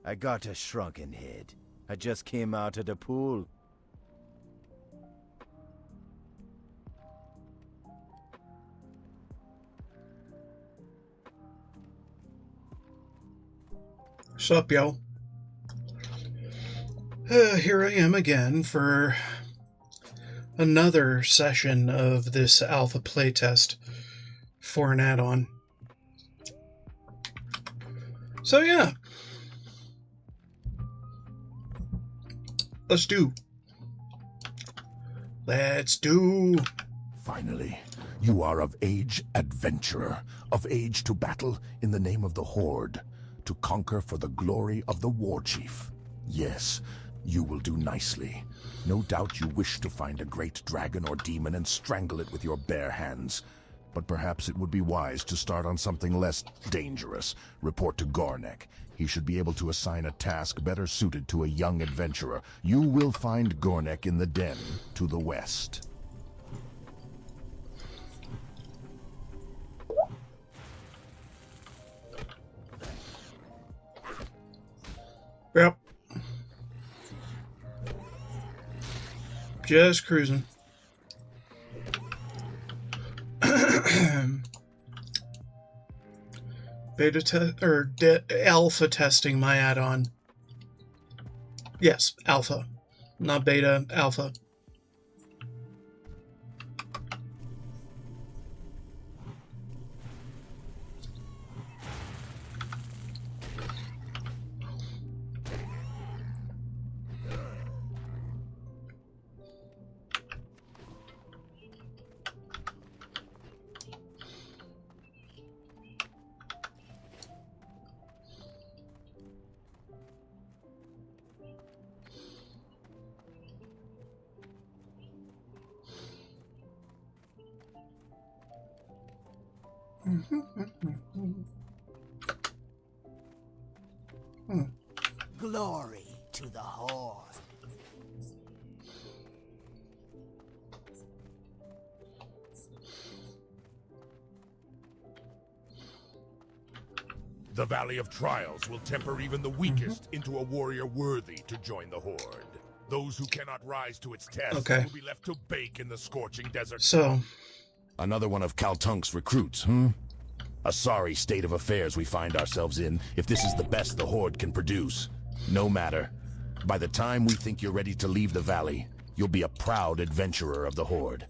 I got a shrunken head. I just came out of the pool. Sup, yo? Here I am again for another session of this alpha playtest for an add-on. So yeah. Let's do. Finally, you are of age, adventurer, of age to battle in the name of the Horde, to conquer for the glory of the War Chief. Yes, you will do nicely. No doubt you wish to find a great dragon or demon and strangle it with your bare hands. But perhaps it would be wise to start on something less dangerous. Report to Gornek. He should be able to assign a task better suited to a young adventurer. You will find Gornek in the den to the west. Yep. Just cruising. Alpha testing my add-on. Yes, alpha. Not beta, alpha. Glory to the Horde. The Valley of Trials will temper even the weakest into a warrior worthy to join the Horde. Those who cannot rise to its test will be left to bake in the scorching desert. So, another one of Kaltunk's recruits, A sorry state of affairs we find ourselves in if this is the best the Horde can produce. No matter. By the time we think you're ready to leave the valley, you'll be a proud adventurer of the Horde.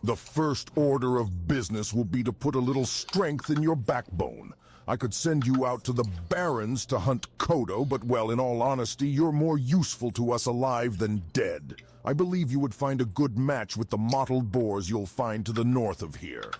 The first order of business will be to put a little strength in your backbone. I could send you out to the Barrens to hunt Kodo, but well, in all honesty, you're more useful to us alive than dead. I believe you would find a good match with the mottled boars you'll find to the north of here.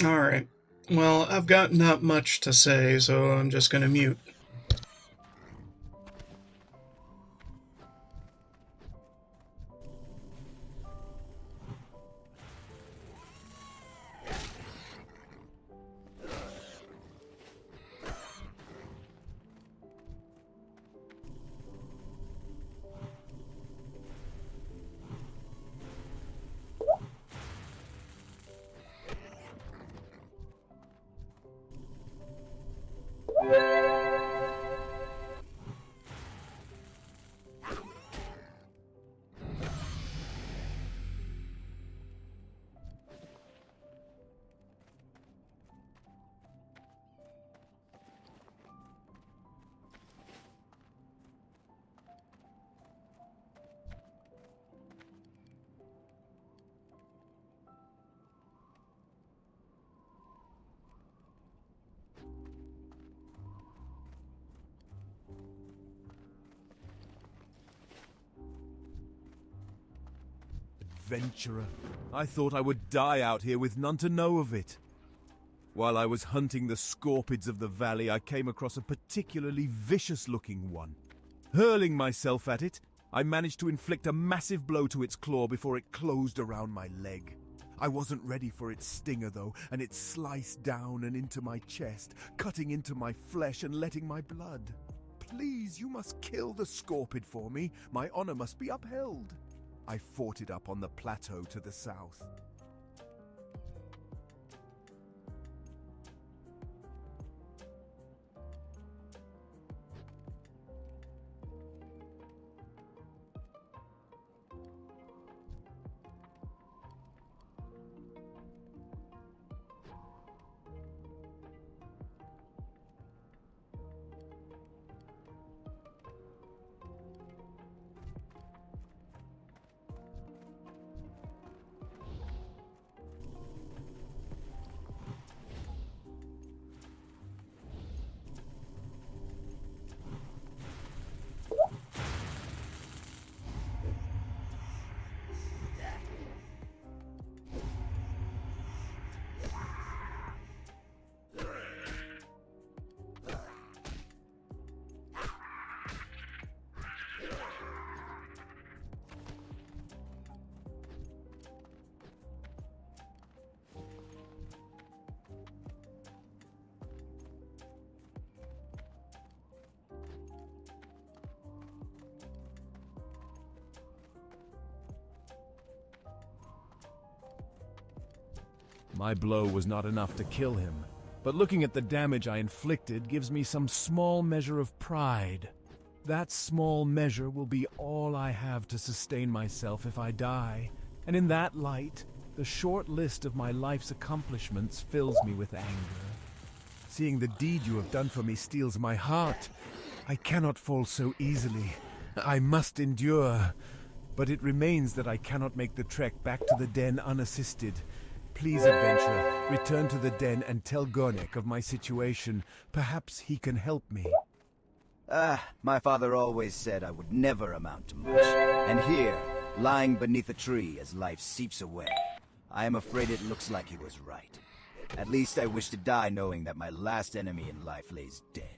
alright. Well, I've got not much to say, so I'm just gonna mute. Adventurer. I thought I would die out here with none to know of it. While I was hunting the scorpids of the valley, I came across a particularly vicious-looking one. Hurling myself at it, I managed to inflict a massive blow to its claw before it closed around my leg. I wasn't ready for its stinger, though, and it sliced down and into my chest, cutting into my flesh and letting my blood. Please, you must kill the scorpid for me. My honor must be upheld. I fought it up on the plateau to the south. My blow was not enough to kill him, but looking at the damage I inflicted gives me some small measure of pride. That small measure will be all I have to sustain myself if I die, and in that light, the short list of my life's accomplishments fills me with anger. Seeing the deed you have done for me steals my heart. I cannot fall so easily. I must endure. But it remains that I cannot make the trek back to the den unassisted. Please, adventurer, return to the den and tell Gornek of my situation. Perhaps he can help me. My father always said I would never amount to much. And here, lying beneath a tree as life seeps away, I am afraid it looks like he was right. At least I wish to die knowing that my last enemy in life lays dead.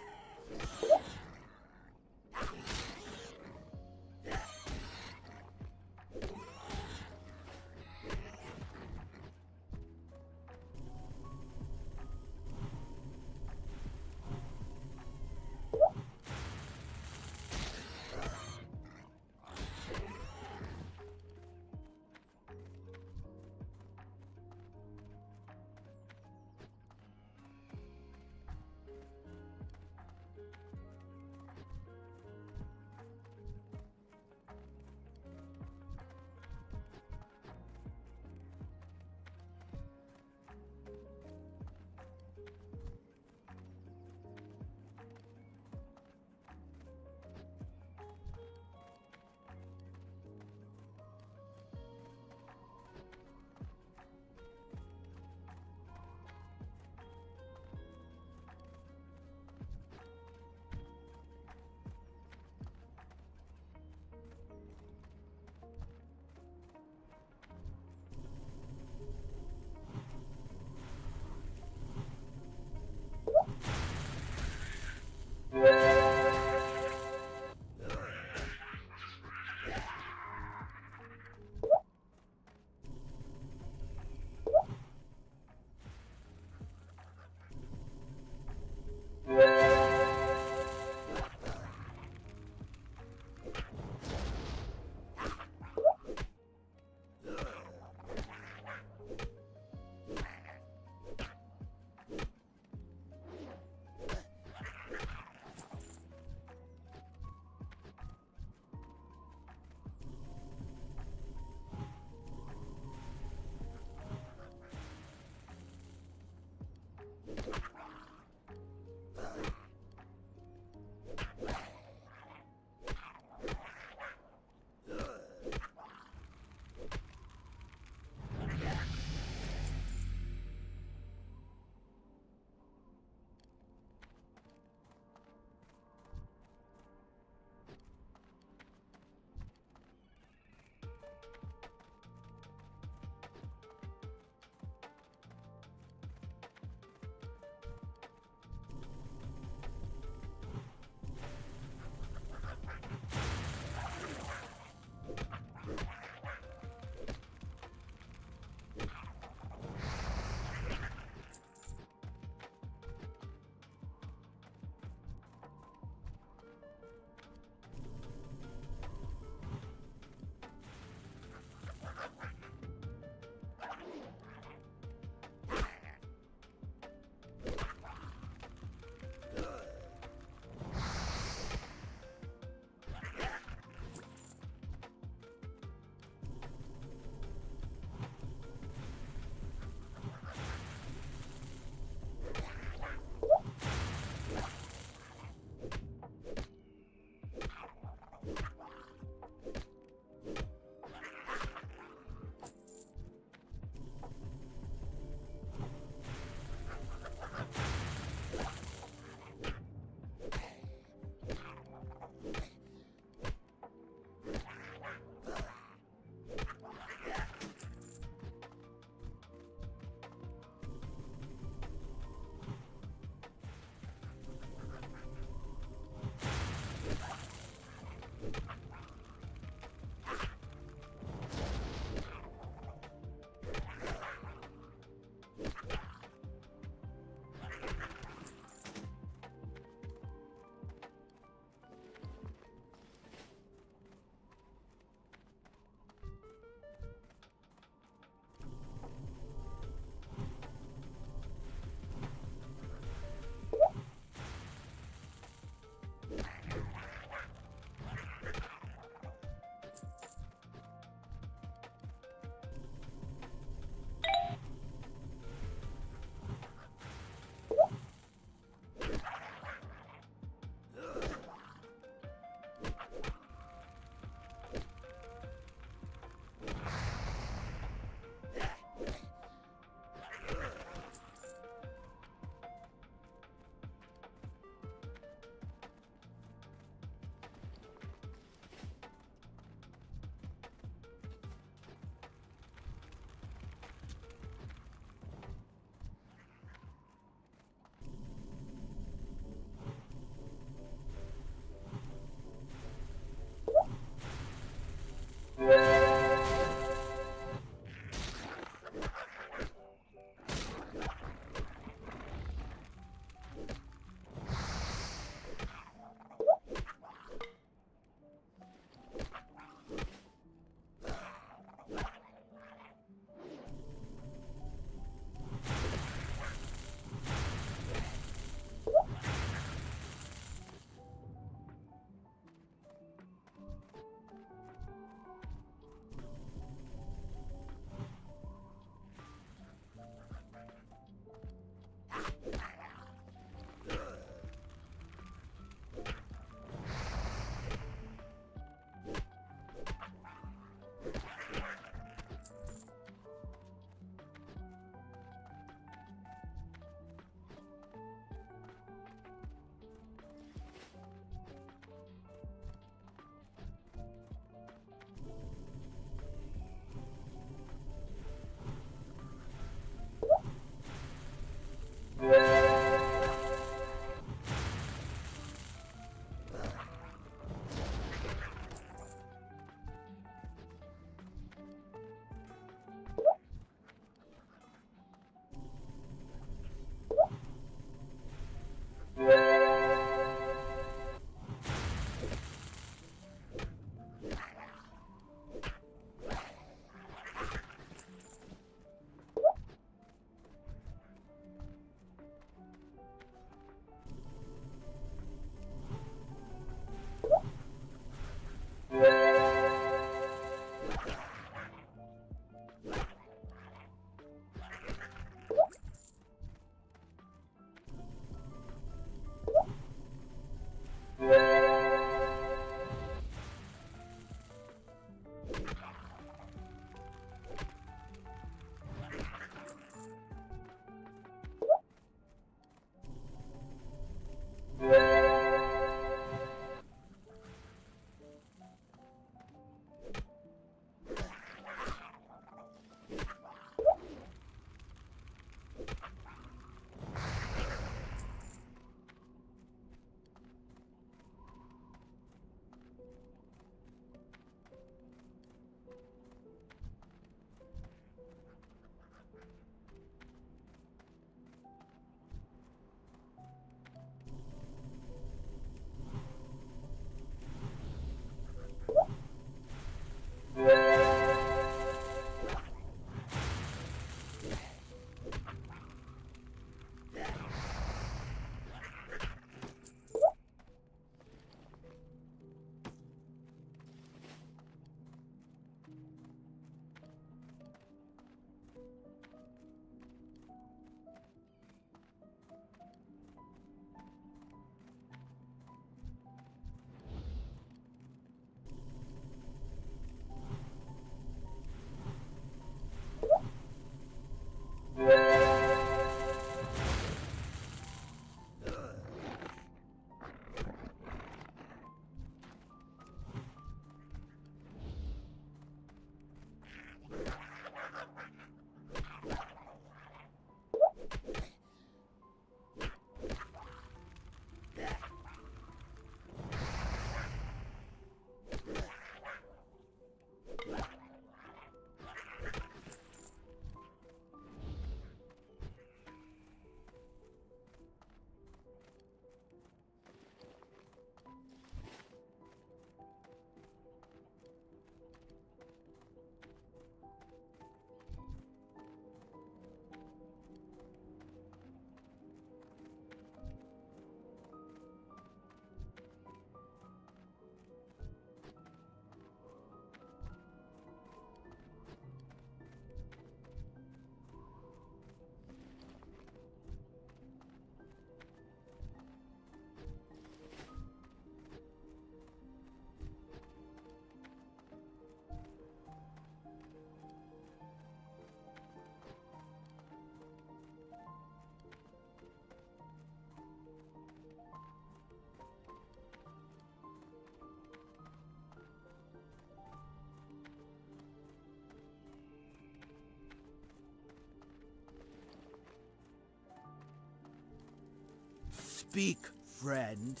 Speak, friend.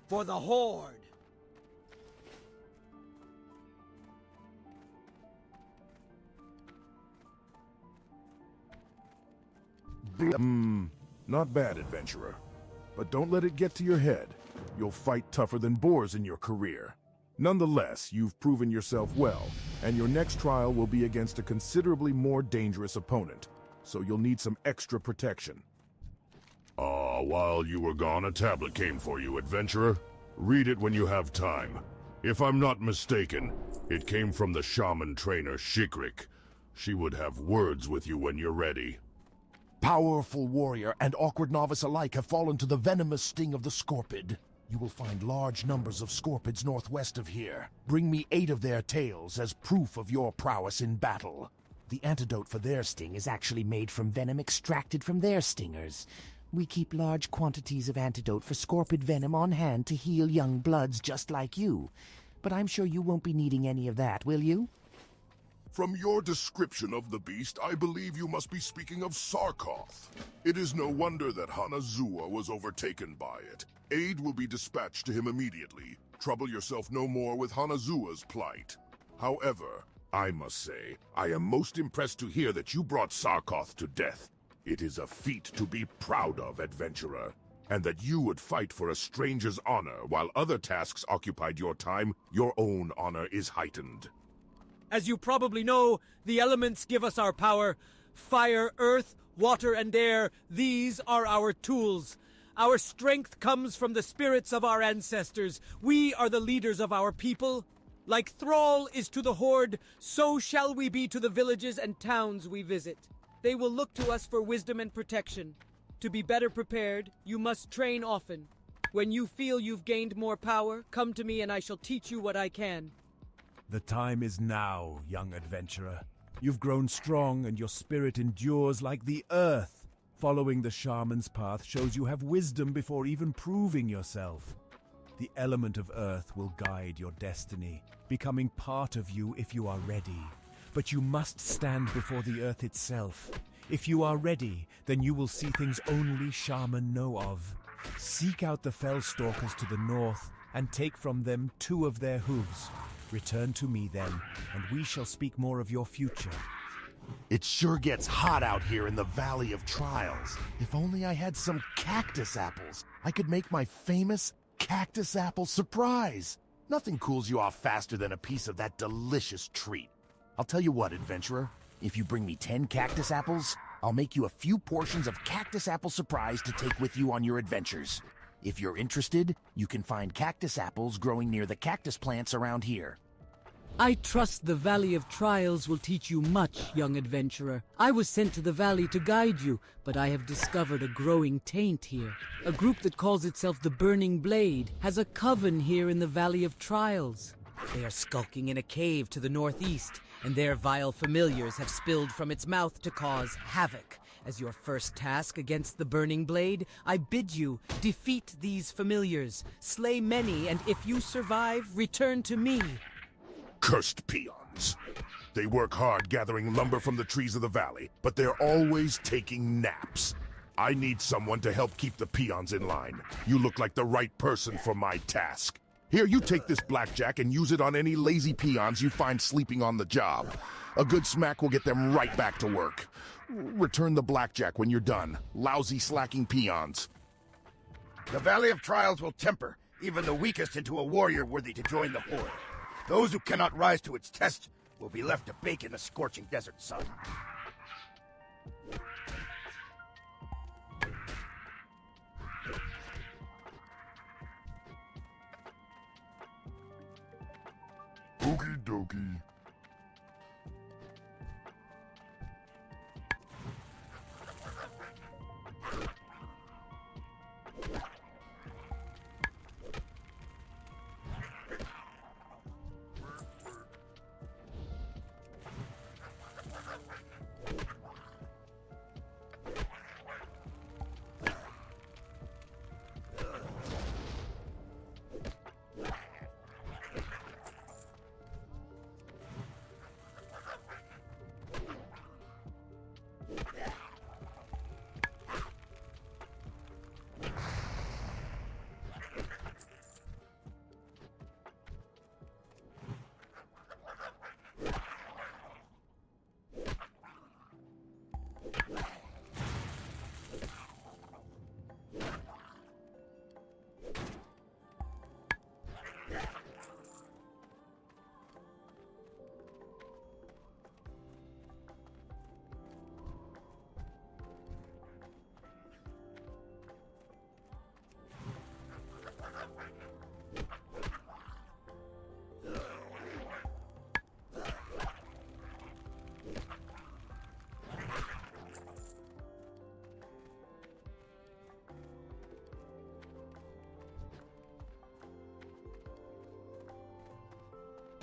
For the Horde. Not bad, adventurer. But don't let it get to your head. You'll fight tougher than boars in your career. Nonetheless, you've proven yourself well, and your next trial will be against a considerably more dangerous opponent, so you'll need some extra protection. While you were gone, a tablet came for you, adventurer. Read it when you have time. If I'm not mistaken, it came from the shaman trainer Shikrik. She would have words with you when you're ready. Powerful warrior and awkward novice alike have fallen to the venomous sting of the scorpid. You will find large numbers of scorpids northwest of here. Bring me 8 of their tails as proof of your prowess in battle. The antidote for their sting is actually made from venom extracted from their stingers. We keep large quantities of antidote for scorpid venom on hand to heal young bloods just like you. But I'm sure you won't be needing any of that, will you? From your description of the beast, I believe you must be speaking of Sarkoth. It is no wonder that Hanazuwa was overtaken by it. Aid will be dispatched to him immediately. Trouble yourself no more with Hanazuwa's plight. However, I must say, I am most impressed to hear that you brought Sarkoth to death. It is a feat to be proud of, adventurer. And that you would fight for a stranger's honor while other tasks occupied your time, your own honor is heightened. As you probably know, the elements give us our power. Fire, earth, water, and air, these are our tools. Our strength comes from the spirits of our ancestors. We are the leaders of our people. Like Thrall is to the Horde, so shall we be to the villages and towns we visit. They will look to us for wisdom and protection. To be better prepared, you must train often. When you feel you've gained more power, come to me and I shall teach you what I can. The time is now, young adventurer. You've grown strong and your spirit endures like the earth. Following the shaman's path shows you have wisdom before even proving yourself. The element of earth will guide your destiny, becoming part of you if you are ready. But you must stand before the earth itself. If you are ready, then you will see things only shaman know of. Seek out the fell stalkers to the north and take from them 2 of their hooves. Return to me then, and we shall speak more of your future. It sure gets hot out here in the Valley of Trials. If only I had some cactus apples, I could make my famous cactus apple surprise. Nothing cools you off faster than a piece of that delicious treat. I'll tell you what, adventurer. If you bring me 10 cactus apples, I'll make you a few portions of cactus apple surprise to take with you on your adventures. If you're interested, you can find cactus apples growing near the cactus plants around here. I trust the Valley of Trials will teach you much, young adventurer. I was sent to the valley to guide you, but I have discovered a growing taint here. A group that calls itself the Burning Blade has a coven here in the Valley of Trials. They are skulking in a cave to the northeast, and their vile familiars have spilled from its mouth to cause havoc. As your first task against the Burning Blade, I bid you defeat these familiars, slay many, and if you survive, return to me. Cursed peons. They work hard gathering lumber from the trees of the valley, but they're always taking naps. I need someone to help keep the peons in line. You look like the right person for my task. Here, you take this blackjack and use it on any lazy peons you find sleeping on the job. A good smack will get them right back to work. Return the blackjack when you're done. Lousy slacking peons. The Valley of Trials will temper even the weakest into a warrior worthy to join the Horde. Those who cannot rise to its test will be left to bake in the scorching desert sun. Okie dokie.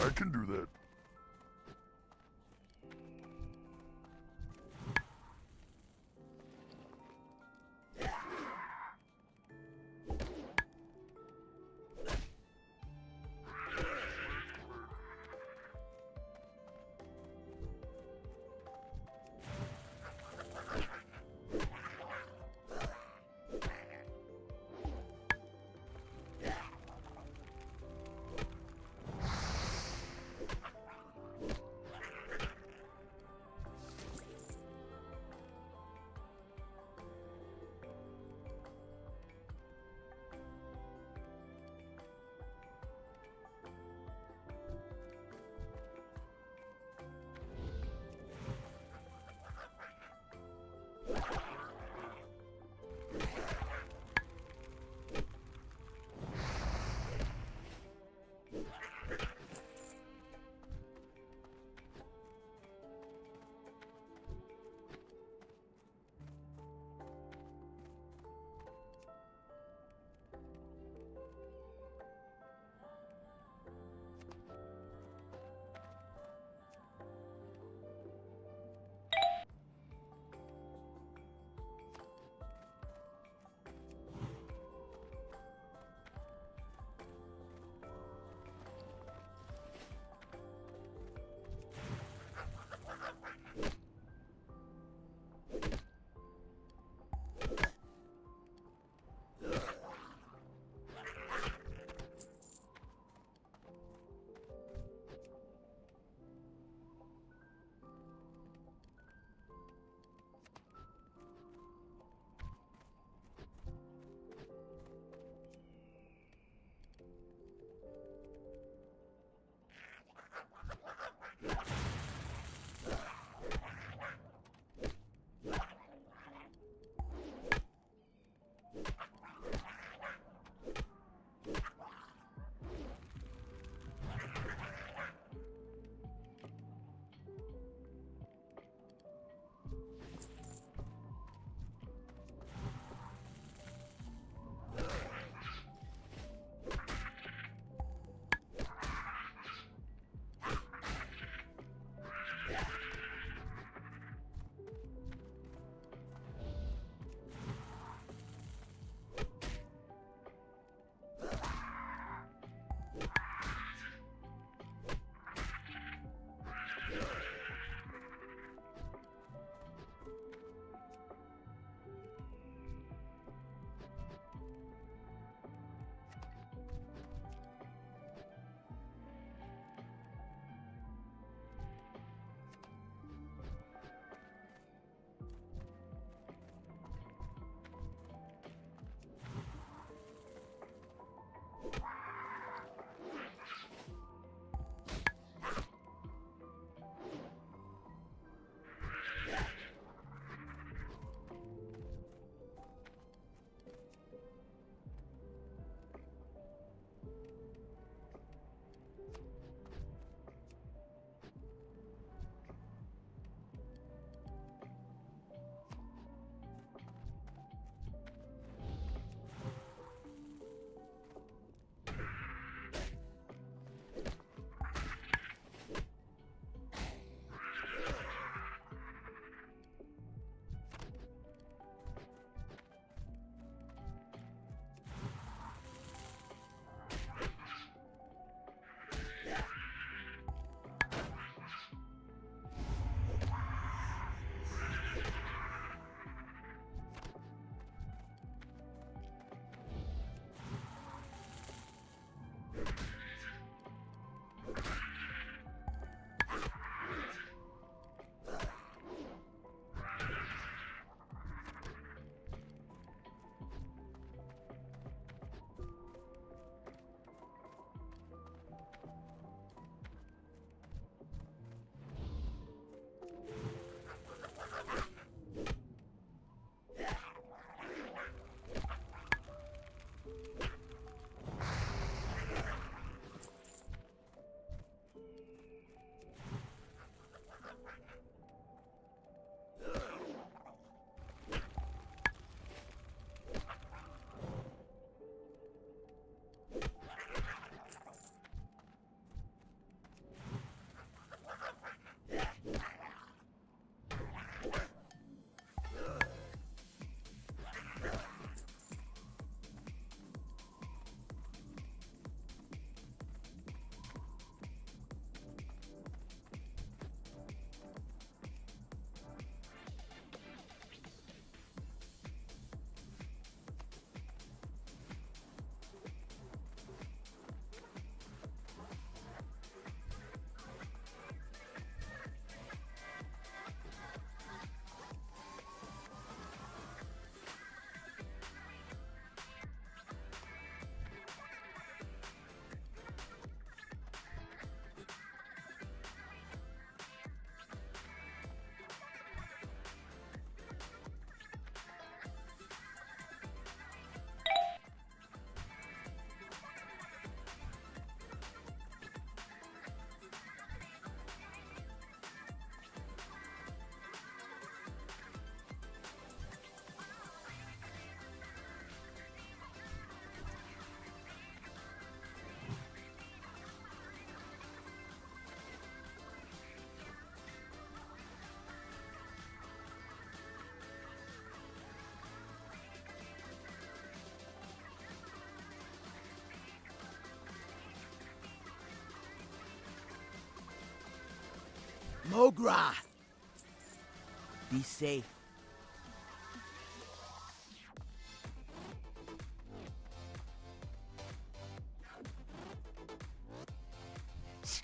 I can do that. Mogra! Be safe.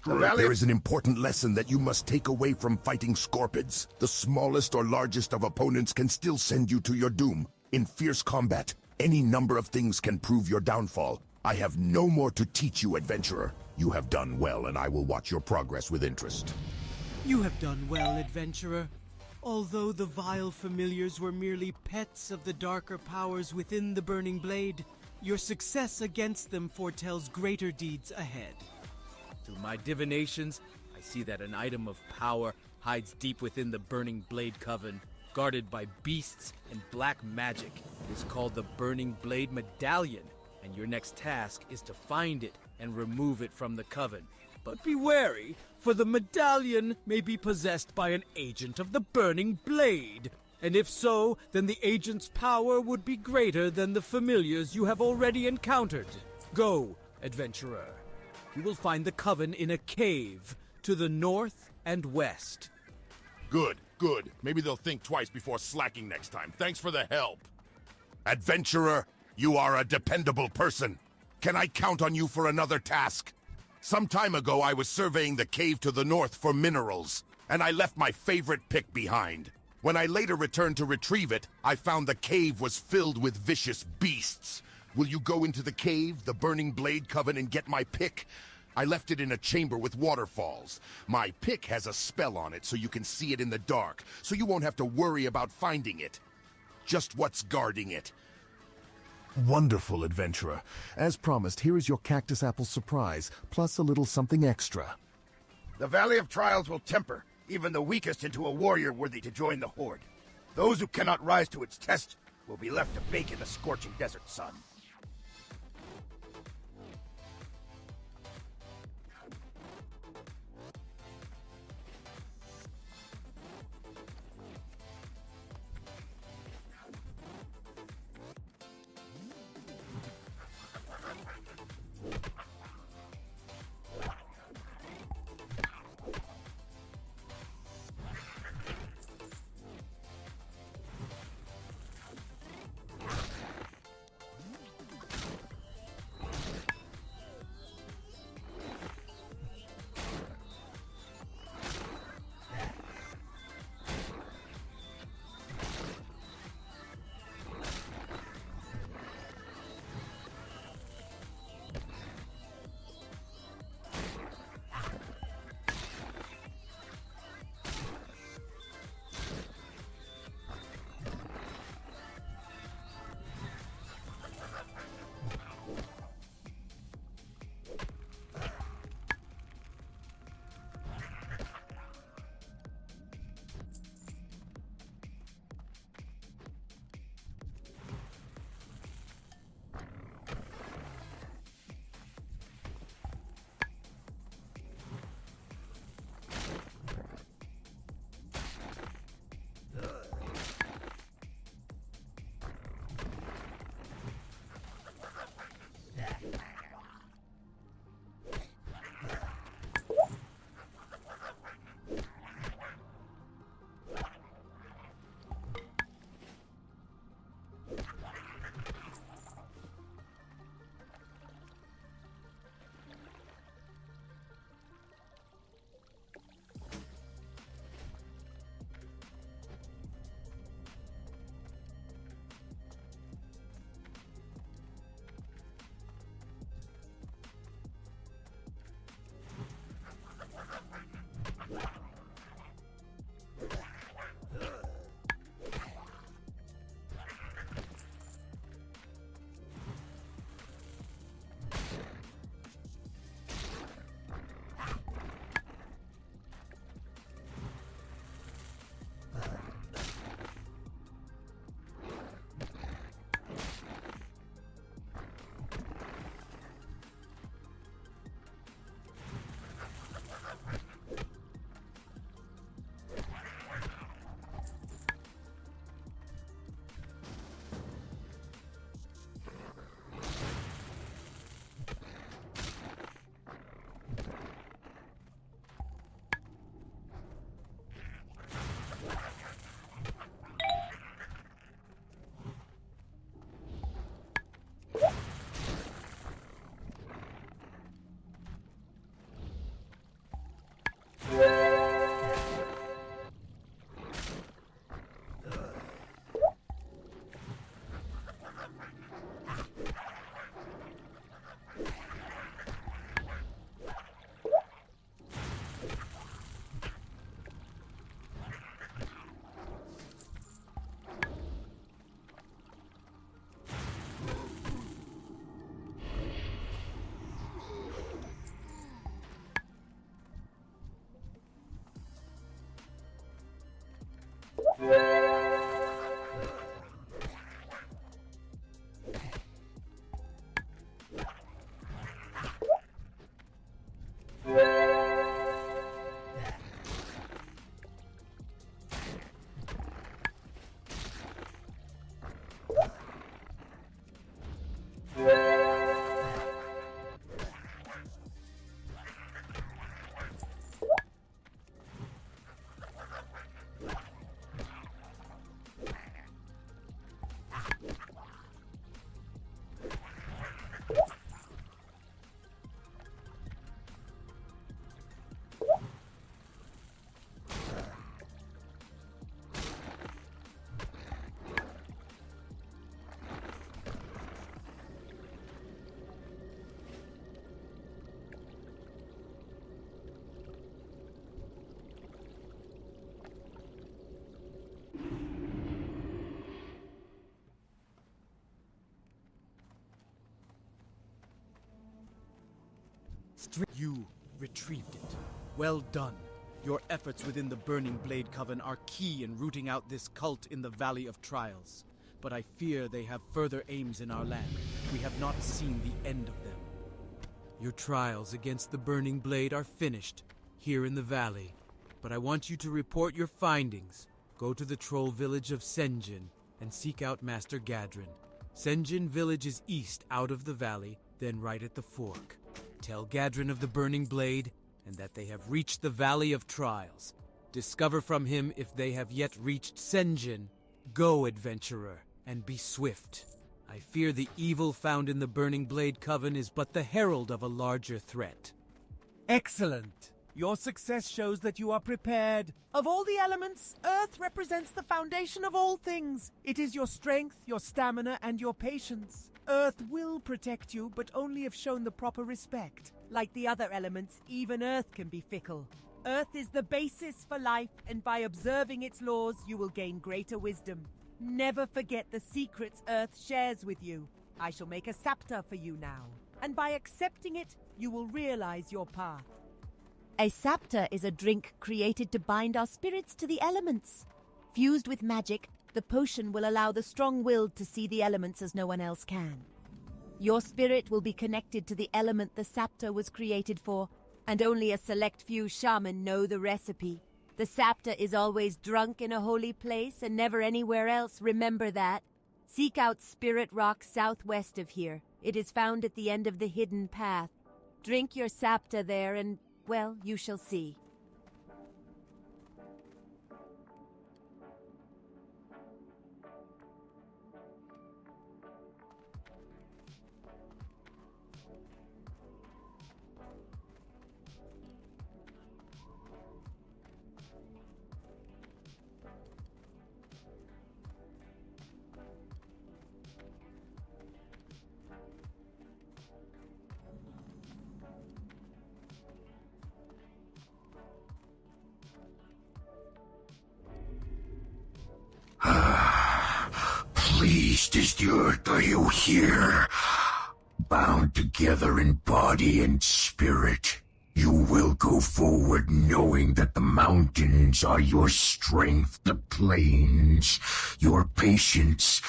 There is an important lesson that you must take away from fighting scorpids. The smallest or largest of opponents can still send you to your doom. In fierce combat, any number of things can prove your downfall. I have no more to teach you, adventurer. You have done well, and I will watch your progress with interest. You have done well, adventurer. Although the vile familiars were merely pets of the darker powers within the Burning Blade, your success against them foretells greater deeds ahead. Through my divinations, I see that an item of power hides deep within the Burning Blade Coven, guarded by beasts and black magic. It is called the Burning Blade Medallion, and your next task is to find it and remove it from the Coven. But be wary, for the medallion may be possessed by an agent of the Burning Blade. And if so, then the agent's power would be greater than the familiars you have already encountered. Go, adventurer. You will find the Coven in a cave to the north and west. Good, good. Maybe they'll think twice before slacking next time. Thanks for the help. Adventurer, you are a dependable person. Can I count on you for another task? Some time ago, I was surveying the cave to the north for minerals, and I left my favorite pick behind. When I later returned to retrieve it, I found the cave was filled with vicious beasts. Will you go into the cave, the Burning Blade Coven, and get my pick? I left it in a chamber with waterfalls. My pick has a spell on it so you can see it in the dark, so you won't have to worry about finding it. Just what's guarding it. Wonderful, adventurer. As promised, here is your cactus apple surprise, plus a little something extra. The Valley of Trials will temper even the weakest into a warrior worthy to join the Horde. Those who cannot rise to its test will be left to bake in the scorching desert sun. You retrieved it. Well done. Your efforts within the Burning Blade Coven are key in rooting out this cult in the Valley of Trials. But I fear they have further aims in our land. We have not seen the end of them. Your trials against the Burning Blade are finished, here in the valley. But I want you to report your findings. Go to the troll village of Senjin and seek out Master Gadrin. Senjin village is east out of the valley, then right at the fork. Tell Gadrin of the Burning Blade, and that they have reached the Valley of Trials. Discover from him if they have yet reached Senjin. Go, adventurer, and be swift. I fear the evil found in the Burning Blade Coven is but the herald of a larger threat. Excellent. Your success shows that you are prepared. Of all the elements, Earth represents the foundation of all things. It is your strength, your stamina, and your patience. Earth will protect you, but only if shown the proper respect. Like the other elements, even Earth can be fickle. Earth is the basis for life, and by observing its laws, you will gain greater wisdom. Never forget the secrets Earth shares with you. I shall make a scepter for you now, and by accepting it, you will realize your path. A scepter is a drink created to bind our spirits to the elements. Fused with magic, the potion will allow the strong-willed to see the elements as no one else can. Your spirit will be connected to the element the scepter was created for, and only a select few shaman know the recipe. The scepter is always drunk in a holy place and never anywhere else, remember that. Seek out Spirit Rock southwest of here. It is found at the end of the hidden path. Drink your scepter there and, well, you shall see. Pleased is the earth, are you here? Bound together in body and spirit, you will go forward knowing that the mountains are your strength, the plains, your patience,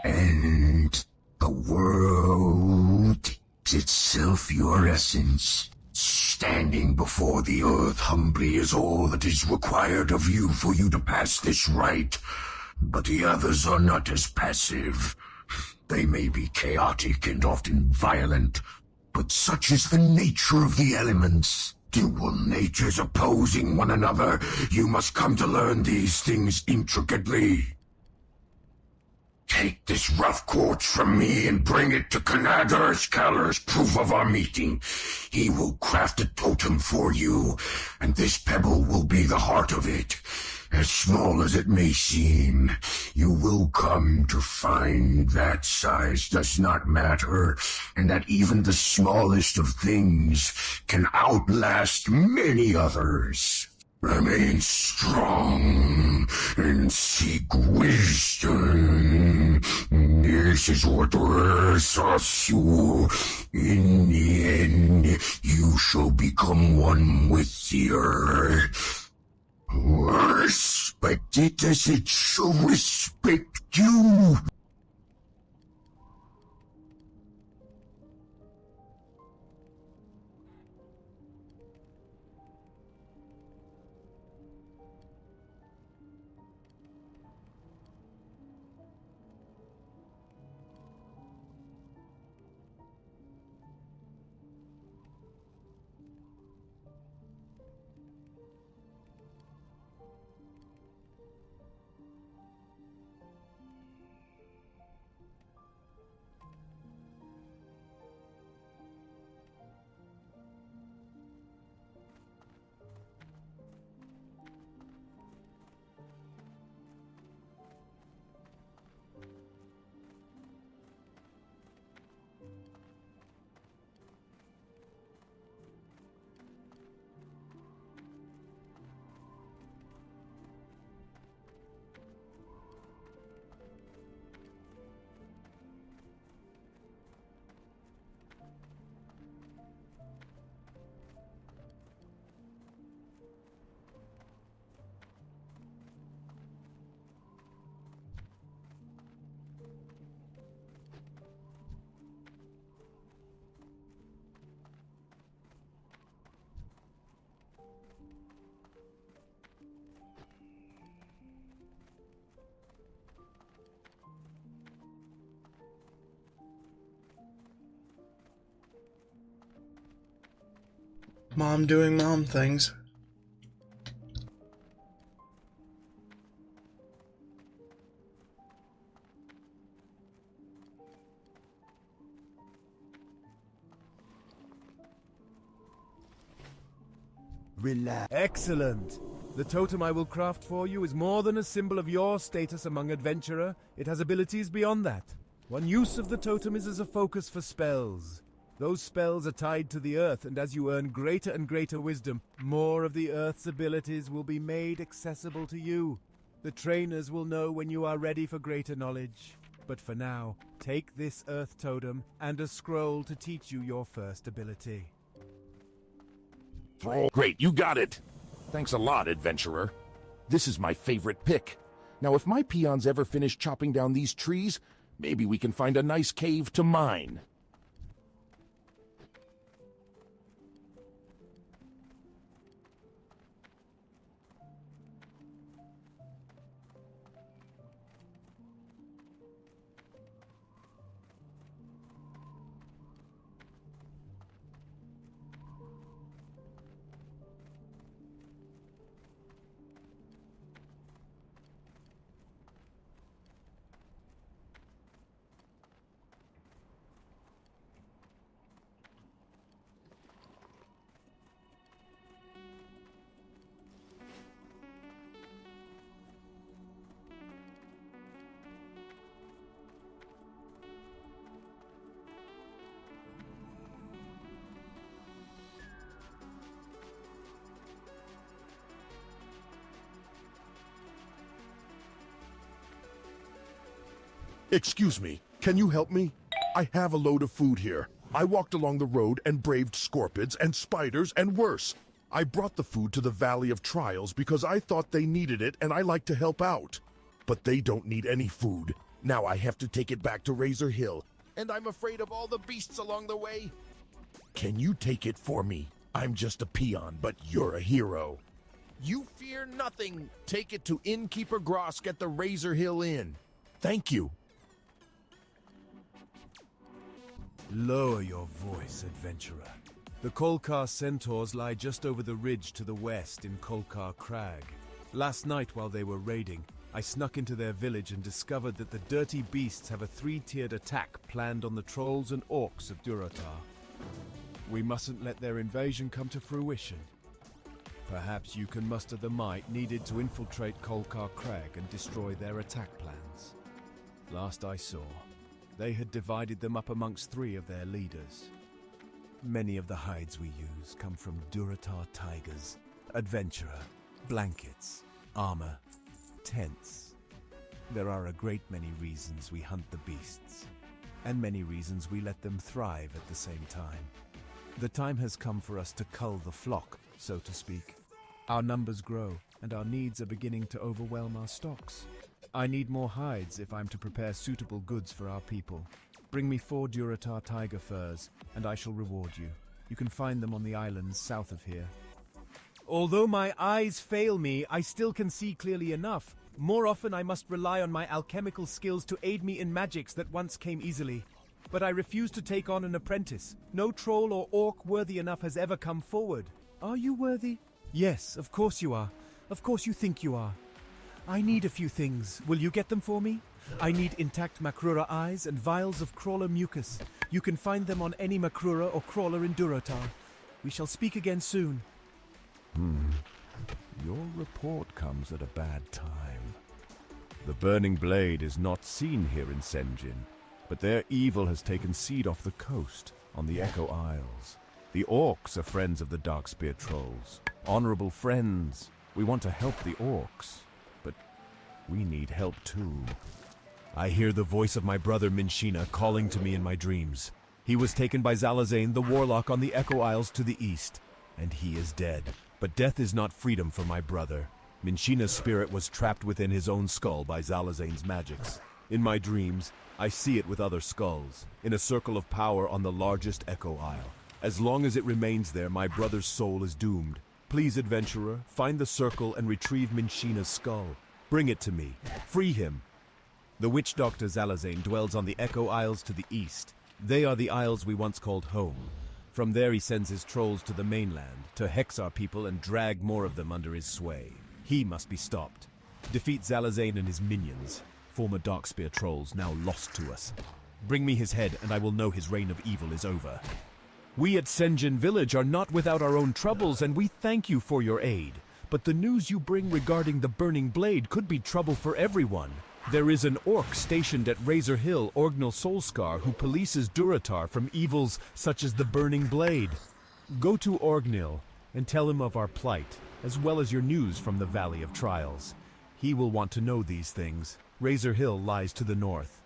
and the world is itself your essence. Standing before the earth humbly is all that is required of you for you to pass this rite. But the others are not as passive. They may be chaotic and often violent, but such is the nature of the elements. Dual natures opposing one another. You must come to learn these things intricately. Take this rough quartz from me and bring it to Kanagar Skalar as proof of our meeting. He will craft a totem for you, and this pebble will be the heart of it. As small as it may seem, you will come to find that size does not matter, and that even the smallest of things can outlast many others. Remain strong and seek wisdom. This is what rests you. In the end, you shall become one with the earth. Respect it as it shall respect you. Mom doing mom things. Relax. Excellent! The totem I will craft for you is more than a symbol of your status among adventurer. It has abilities beyond that. One use of the totem is as a focus for spells. Those spells are tied to the earth, and as you earn greater and greater wisdom, more of the earth's abilities will be made accessible to you. The trainers will know when you are ready for greater knowledge. But for now, take this earth totem and a scroll to teach you your first ability. Great, you got it! Thanks a lot, adventurer. This is my favorite pick. Now, if my peons ever finish chopping down these trees, maybe we can find a nice cave to mine. Excuse me, can you help me? I have a load of food here. I walked along the road and braved scorpions and spiders and worse. I brought the food to the Valley of Trials because I thought they needed it and I like to help out. But they don't need any food. Now I have to take it back to Razor Hill, and I'm afraid of all the beasts along the way. Can you take it for me? I'm just a peon, but you're a hero. You fear nothing. Take it to Innkeeper Grosk at the Razor Hill Inn. Thank you. Lower your voice, adventurer. The Kolkar centaurs lie just over the ridge to the west in Kolkar Crag. Last night while they were raiding, I snuck into their village and discovered that the dirty beasts have a 3-tiered attack planned on the trolls and orcs of Durotar. We mustn't let their invasion come to fruition. Perhaps you can muster the might needed to infiltrate Kolkar Crag and destroy their attack plans. Last I saw, they had divided them up amongst 3 of their leaders. Many of the hides we use come from Durotar tigers, adventurer, blankets, armor, tents. There are a great many reasons we hunt the beasts, and many reasons we let them thrive at the same time. The time has come for us to cull the flock, so to speak. Our numbers grow, and our needs are beginning to overwhelm our stocks. I need more hides if I'm to prepare suitable goods for our people. Bring me 4 Durotar tiger furs, and I shall reward you. You can find them on the islands south of here. Although my eyes fail me, I still can see clearly enough. More often I must rely on my alchemical skills to aid me in magics that once came easily. But I refuse to take on an apprentice. No troll or orc worthy enough has ever come forward. Are you worthy? Yes, of course you are. Of course you think you are. I need a few things. Will you get them for me? I need intact Makrura eyes and vials of crawler mucus. You can find them on any Makrura or crawler in Durotar. We shall speak again soon. Your report comes at a bad time. The Burning Blade is not seen here in Senjin, but their evil has taken seed off the coast, on the Echo Isles. The orcs are friends of the Darkspear trolls. Honorable friends. We want to help the orcs, but we need help too. I hear the voice of my brother Minshina calling to me in my dreams. He was taken by Zalazane the Warlock on the Echo Isles to the east, and he is dead. But death is not freedom for my brother. Minshina's spirit was trapped within his own skull by Zalazane's magics. In my dreams, I see it with other skulls, in a circle of power on the largest Echo Isle. As long as it remains there, my brother's soul is doomed. Please, adventurer, find the circle and retrieve Minshina's skull. Bring it to me. Free him. The witch doctor Zalazane dwells on the Echo Isles to the east. They are the isles we once called home. From there he sends his trolls to the mainland to hex our people and drag more of them under his sway. He must be stopped. Defeat Zalazane and his minions, former Darkspear trolls now lost to us. Bring me his head and I will know his reign of evil is over. We at Senjin Village are not without our own troubles, and we thank you for your aid. But the news you bring regarding the Burning Blade could be trouble for everyone. There is an orc stationed at Razor Hill, Orgnal Soulscar, who polices Duratar from evils such as the Burning Blade. Go to Orgnil and tell him of our plight, as well as your news from the Valley of Trials. He will want to know these things. Razor Hill lies to the north.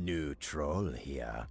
New troll here.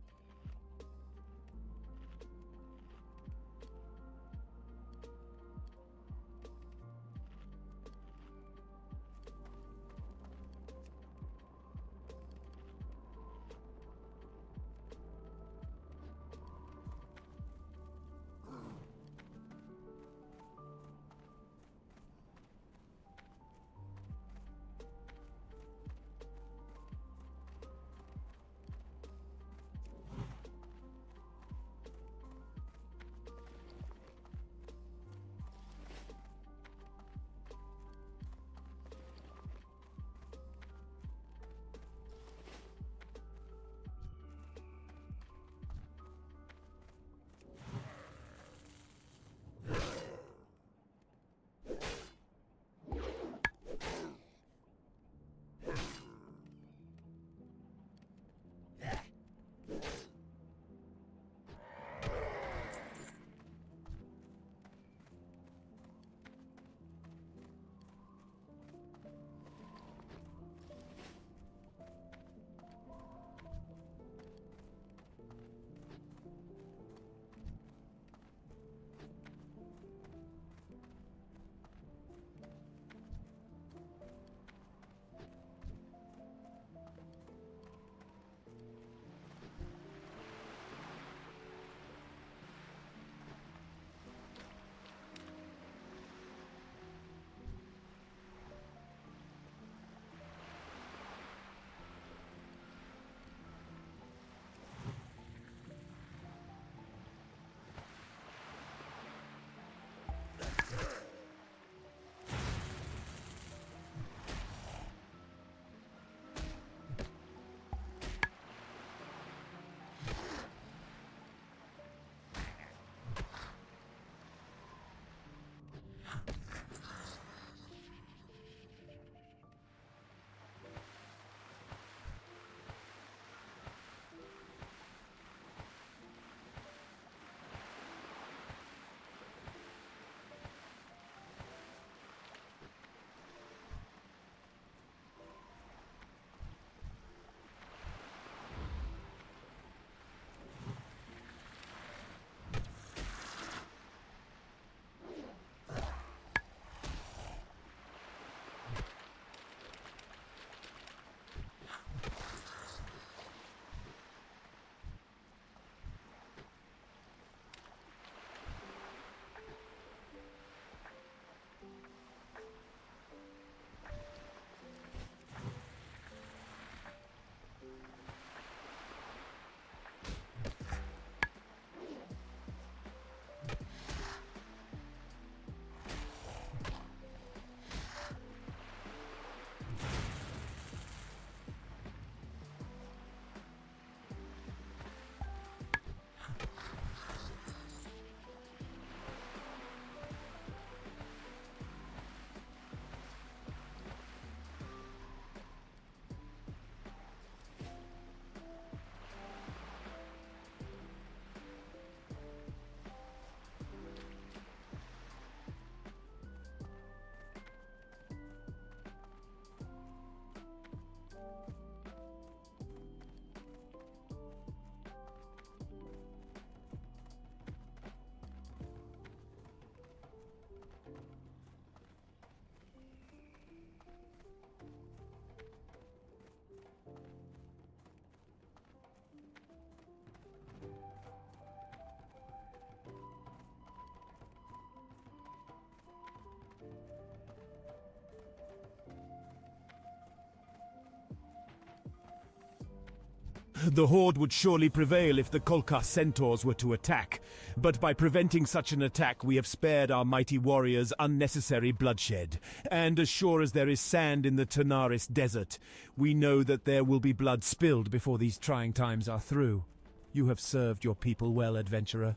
The Horde would surely prevail if the Kolkar centaurs were to attack, but by preventing such an attack we have spared our mighty warriors unnecessary bloodshed. And as sure as there is sand in the Tanaris desert, we know that there will be blood spilled before these trying times are through. You have served your people well, adventurer.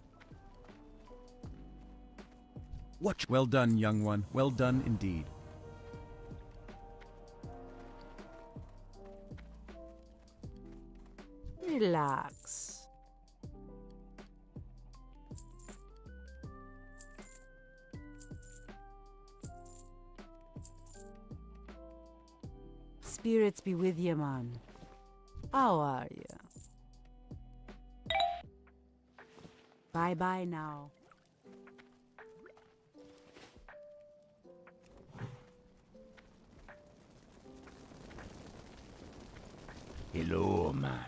Well done, young one. Well done indeed. Relax. Spirits be with you, man. How are you? Bye-bye now. Hello, man.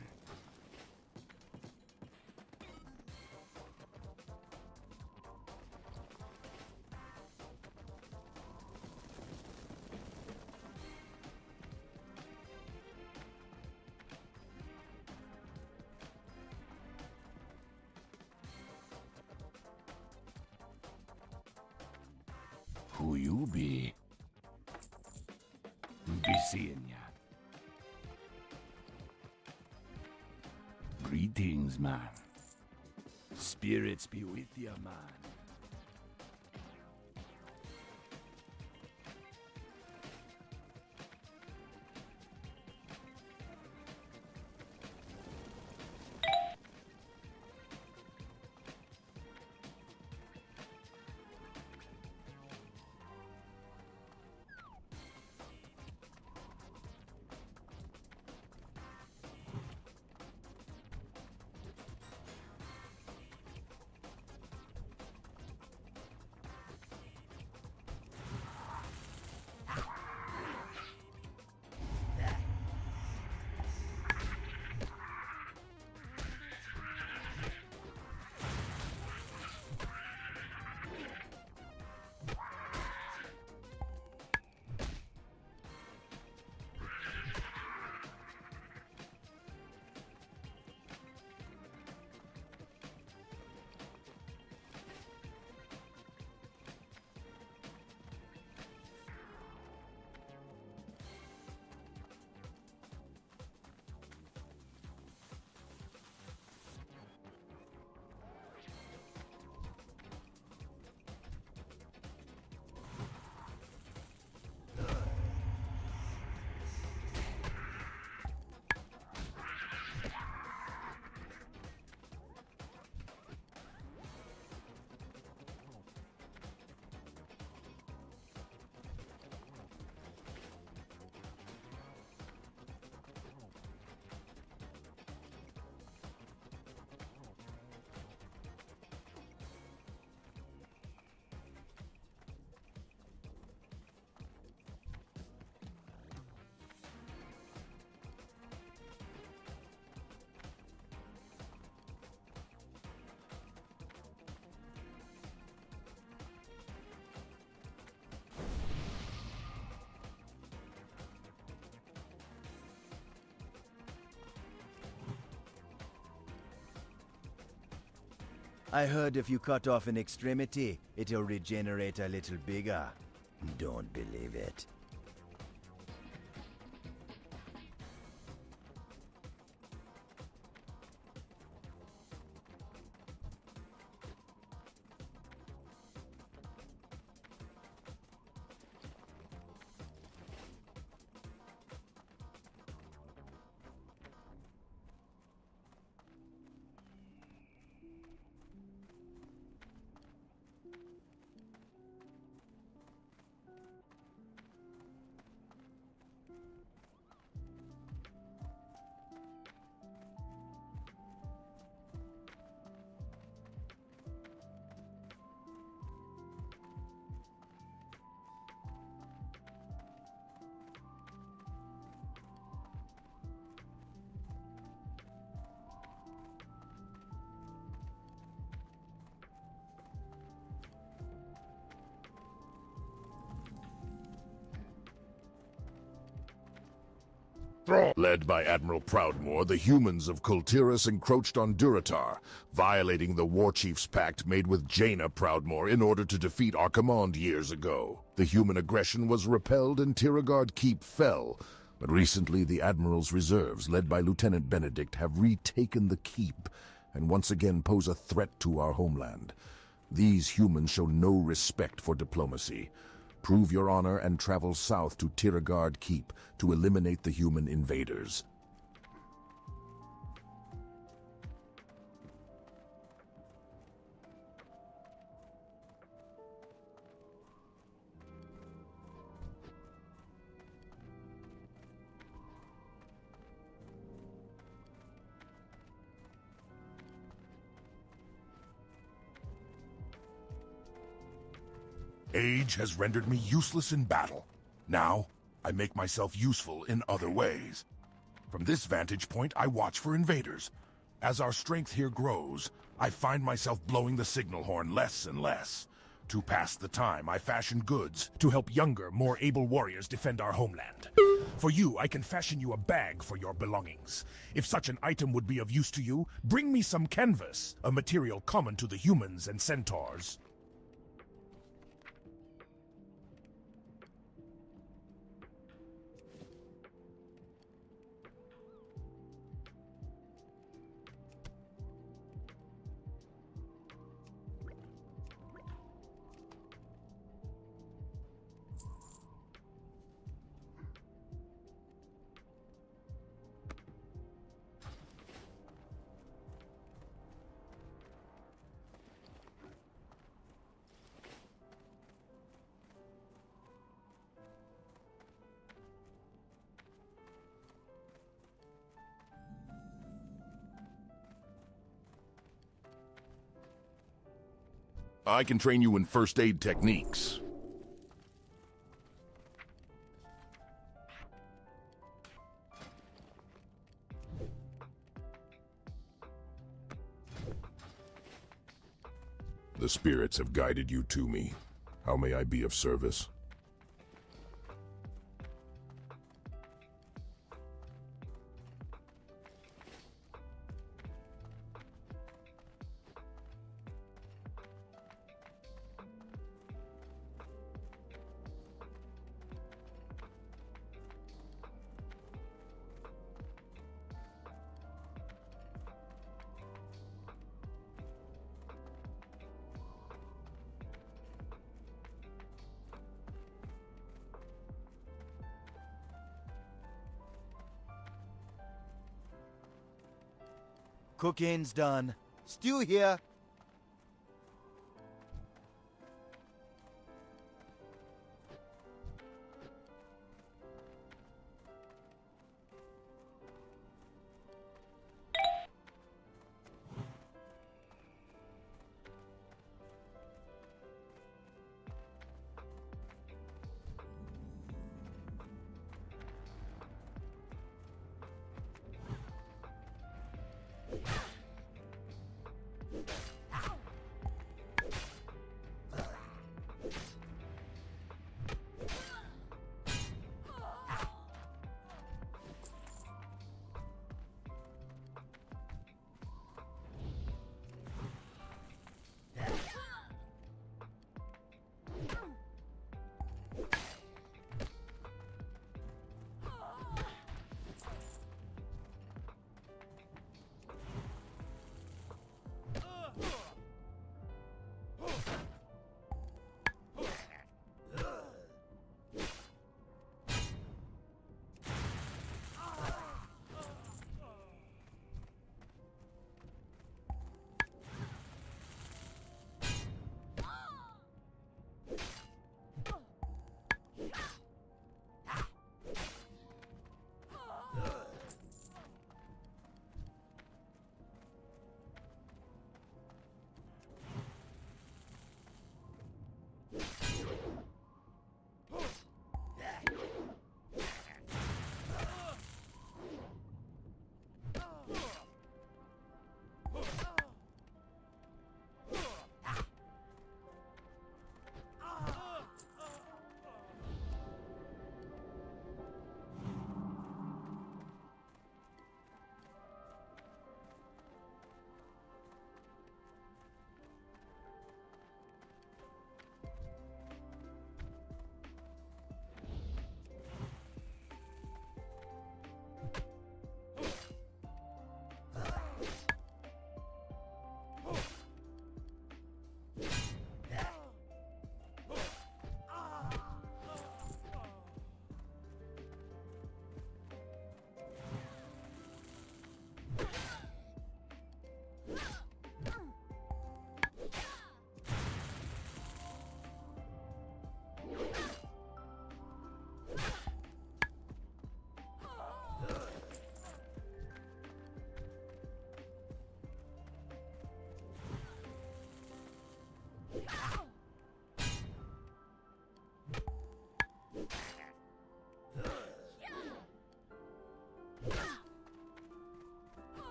Who you be? Be seeing ya. Greetings, man. Spirits be with ya, man. I heard if you cut off an extremity, it'll regenerate a little bigger. Don't believe it. Led by Admiral Proudmoore, the humans of Kultiris encroached on Durotar, violating the Warchief's pact made with Jaina Proudmoore in order to defeat our command years ago. The human aggression was repelled and Tiragard Keep fell, but recently the Admiral's reserves, led by Lieutenant Benedict, have retaken the Keep and once again pose a threat to our homeland. These humans show no respect for diplomacy. Prove your honor and travel south to Tiragard Keep to eliminate the human invaders. Age has rendered me useless in battle. Now, I make myself useful in other ways. From this vantage point, I watch for invaders. As our strength here grows, I find myself blowing the signal horn less and less. To pass the time, I fashion goods to help younger, more able warriors defend our homeland. For you, I can fashion you a bag for your belongings. If such an item would be of use to you, bring me some canvas, a material common to the humans and centaurs. I can train you in first aid techniques. The spirits have guided you to me. How may I be of service? Cooking's done. Stew here.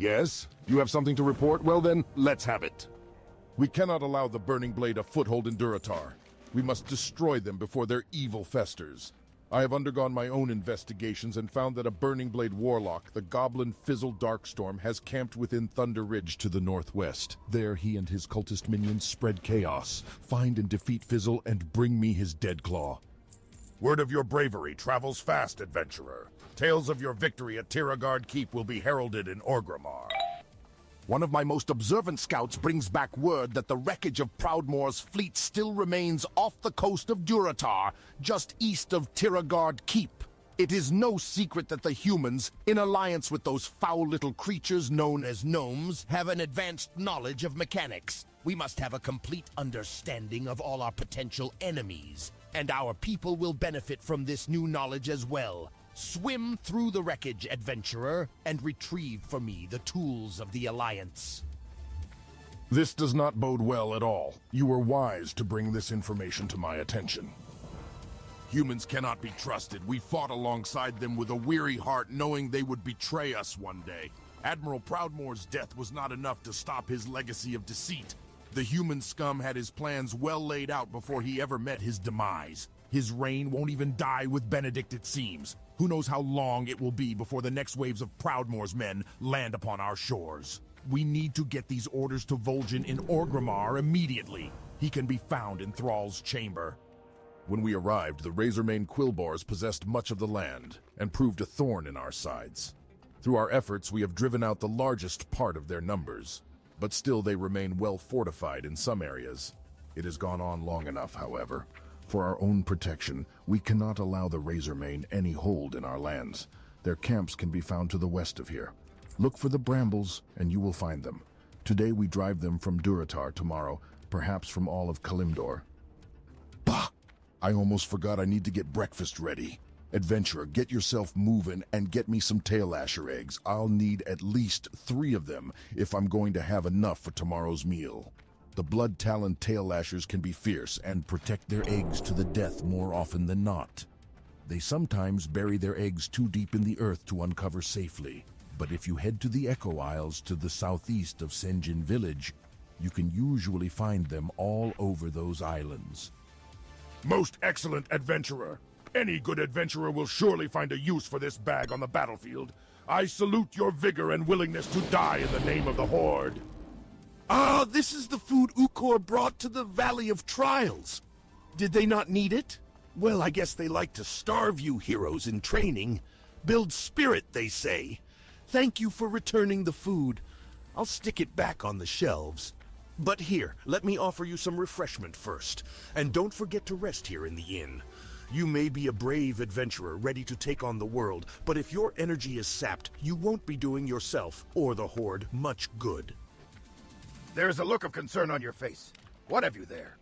Yes? You have something to report? Well then, let's have it. We cannot allow the Burning Blade a foothold in Duratar. We must destroy them before their evil festers. I have undergone my own investigations and found that a Burning Blade warlock, the Goblin Fizzle Darkstorm, has camped within Thunder Ridge to the northwest. There he and his cultist minions spread chaos, find and defeat Fizzle, and bring me his dead claw. Word of your bravery travels fast, adventurer. Tales of your victory at Tiragard Keep will be heralded in Orgrimmar. One of my most observant scouts brings back word that the wreckage of Proudmoore's fleet still remains off the coast of Durotar, just east of Tiragard Keep. It is no secret that the humans, in alliance with those foul little creatures known as gnomes, have an advanced knowledge of mechanics. We must have a complete understanding of all our potential enemies, and our people will benefit from this new knowledge as well. Swim through the wreckage, adventurer, and retrieve for me the tools of the Alliance. This does not bode well at all. You were wise to bring this information to my attention. Humans cannot be trusted. We fought alongside them with a weary heart, knowing they would betray us one day. Admiral Proudmoore's death was not enough to stop his legacy of deceit. The human scum had his plans well laid out before he ever met his demise. His reign won't even die with Benedict, it seems. Who knows how long it will be before the next waves of Proudmoore's men land upon our shores. We need to get these orders to Vol'jin in Orgrimmar immediately. He can be found in Thrall's chamber. When we arrived, the Razormane Quillbores possessed much of the land and proved a thorn in our sides. Through our efforts, we have driven out the largest part of their numbers, but still they remain well fortified in some areas. It has gone on long enough, however. For our own protection, we cannot allow the Razormane any hold in our lands. Their camps can be found to the west of here. Look for the brambles, and you will find them. Today we drive them from Durotar, tomorrow, perhaps from all of Kalimdor. Bah! I almost forgot I need to get breakfast ready. Adventurer, get yourself moving and get me some tail asher eggs. I'll need at least 3 of them if I'm going to have enough for tomorrow's meal. The blood-taloned tail lashers can be fierce and protect their eggs to the death more often than not. They sometimes bury their eggs too deep in the earth to uncover safely. But if you head to the Echo Isles to the southeast of Senjin Village, you can usually find them all over those islands. Most excellent adventurer. Any good adventurer will surely find a use for this bag on the battlefield. I salute your vigor and willingness to die in the name of the Horde. Ah, this is the food Ukor brought to the Valley of Trials. Did they not need it? Well, I guess they like to starve you heroes in training. Build spirit, they say. Thank you for returning the food. I'll stick it back on the shelves. But here, let me offer you some refreshment first. And don't forget to rest here in the inn. You may be a brave adventurer ready to take on the world, but if your energy is sapped, you won't be doing yourself or the Horde much good. There's a look of concern on your face. What have you there?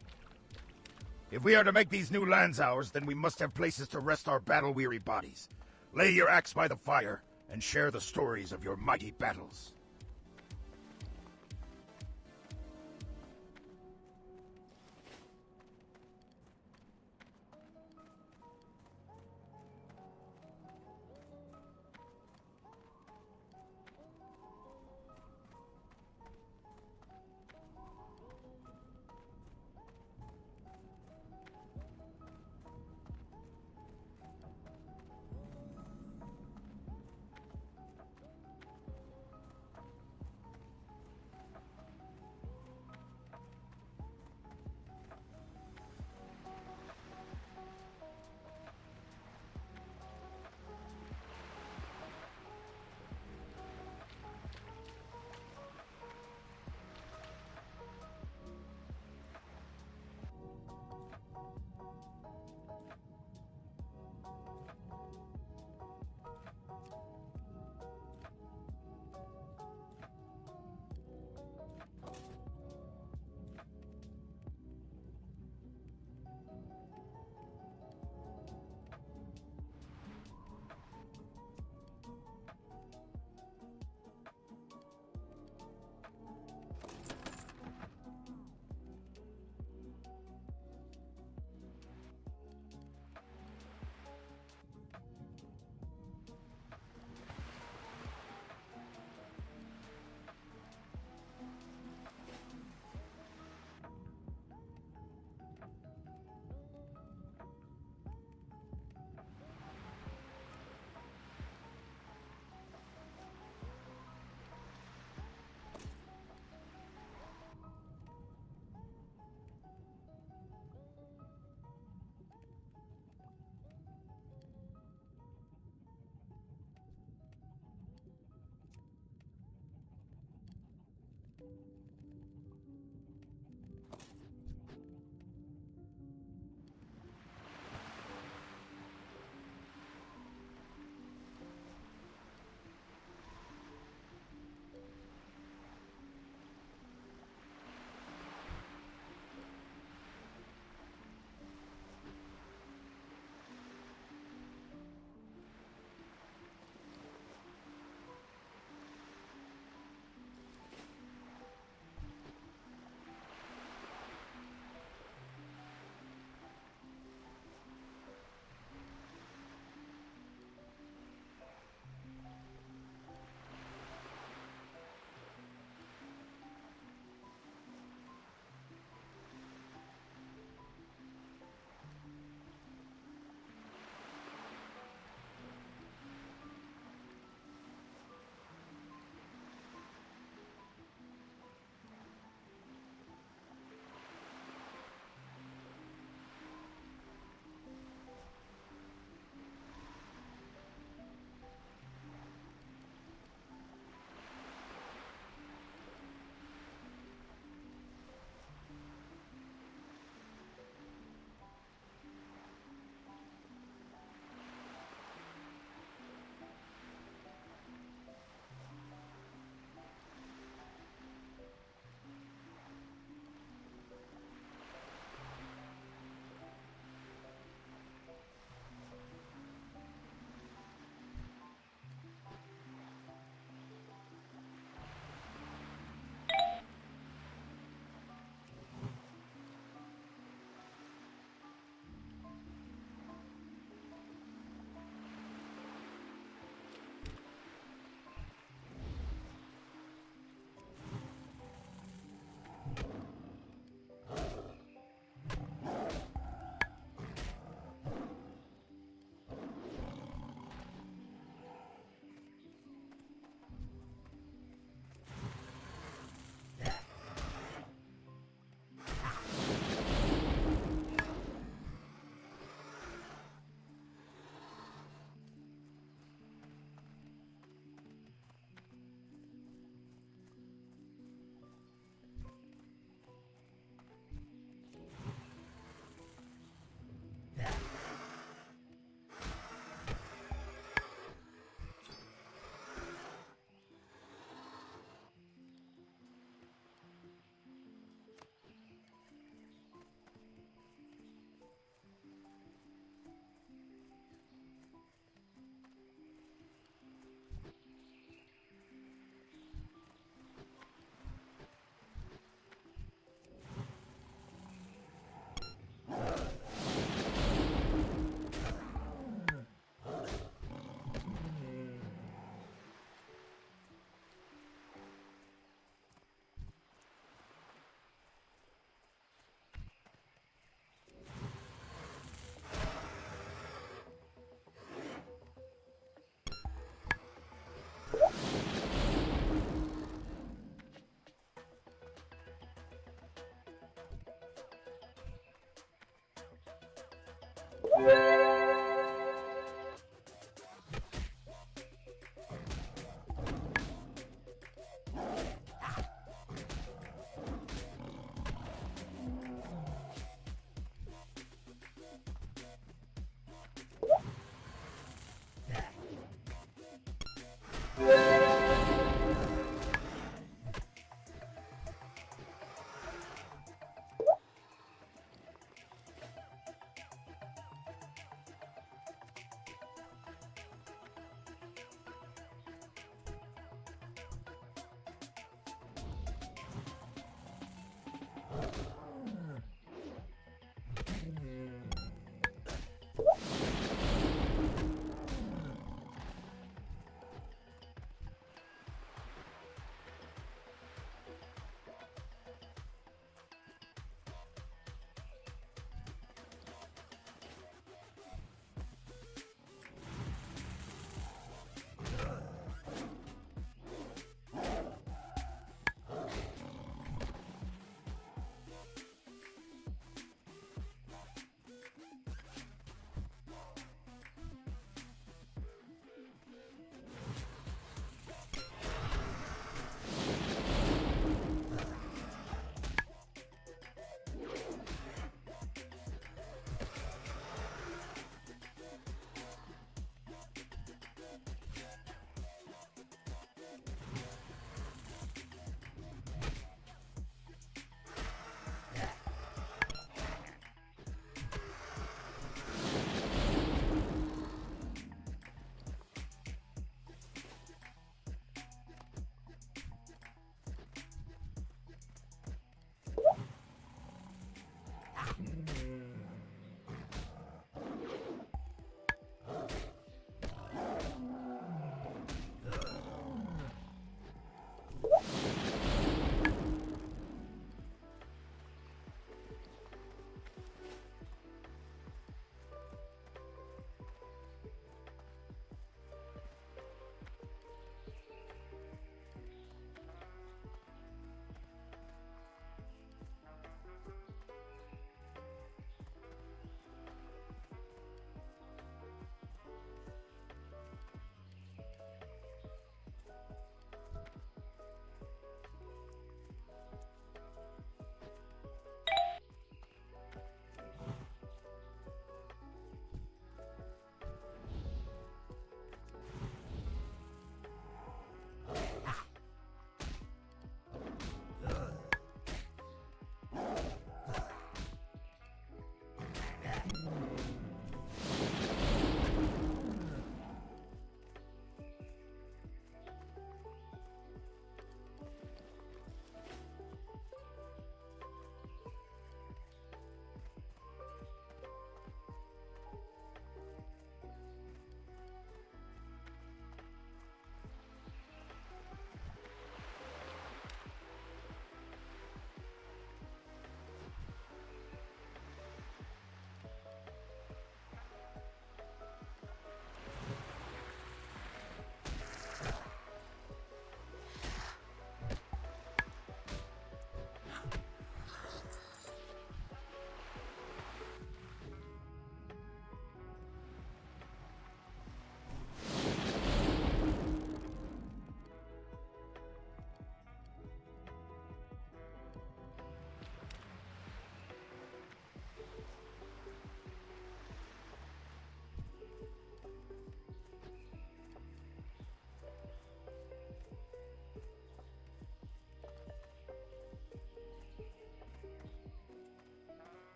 If we are to make these new lands ours, then we must have places to rest our battle-weary bodies. Lay your axe by the fire, and share the stories of your mighty battles.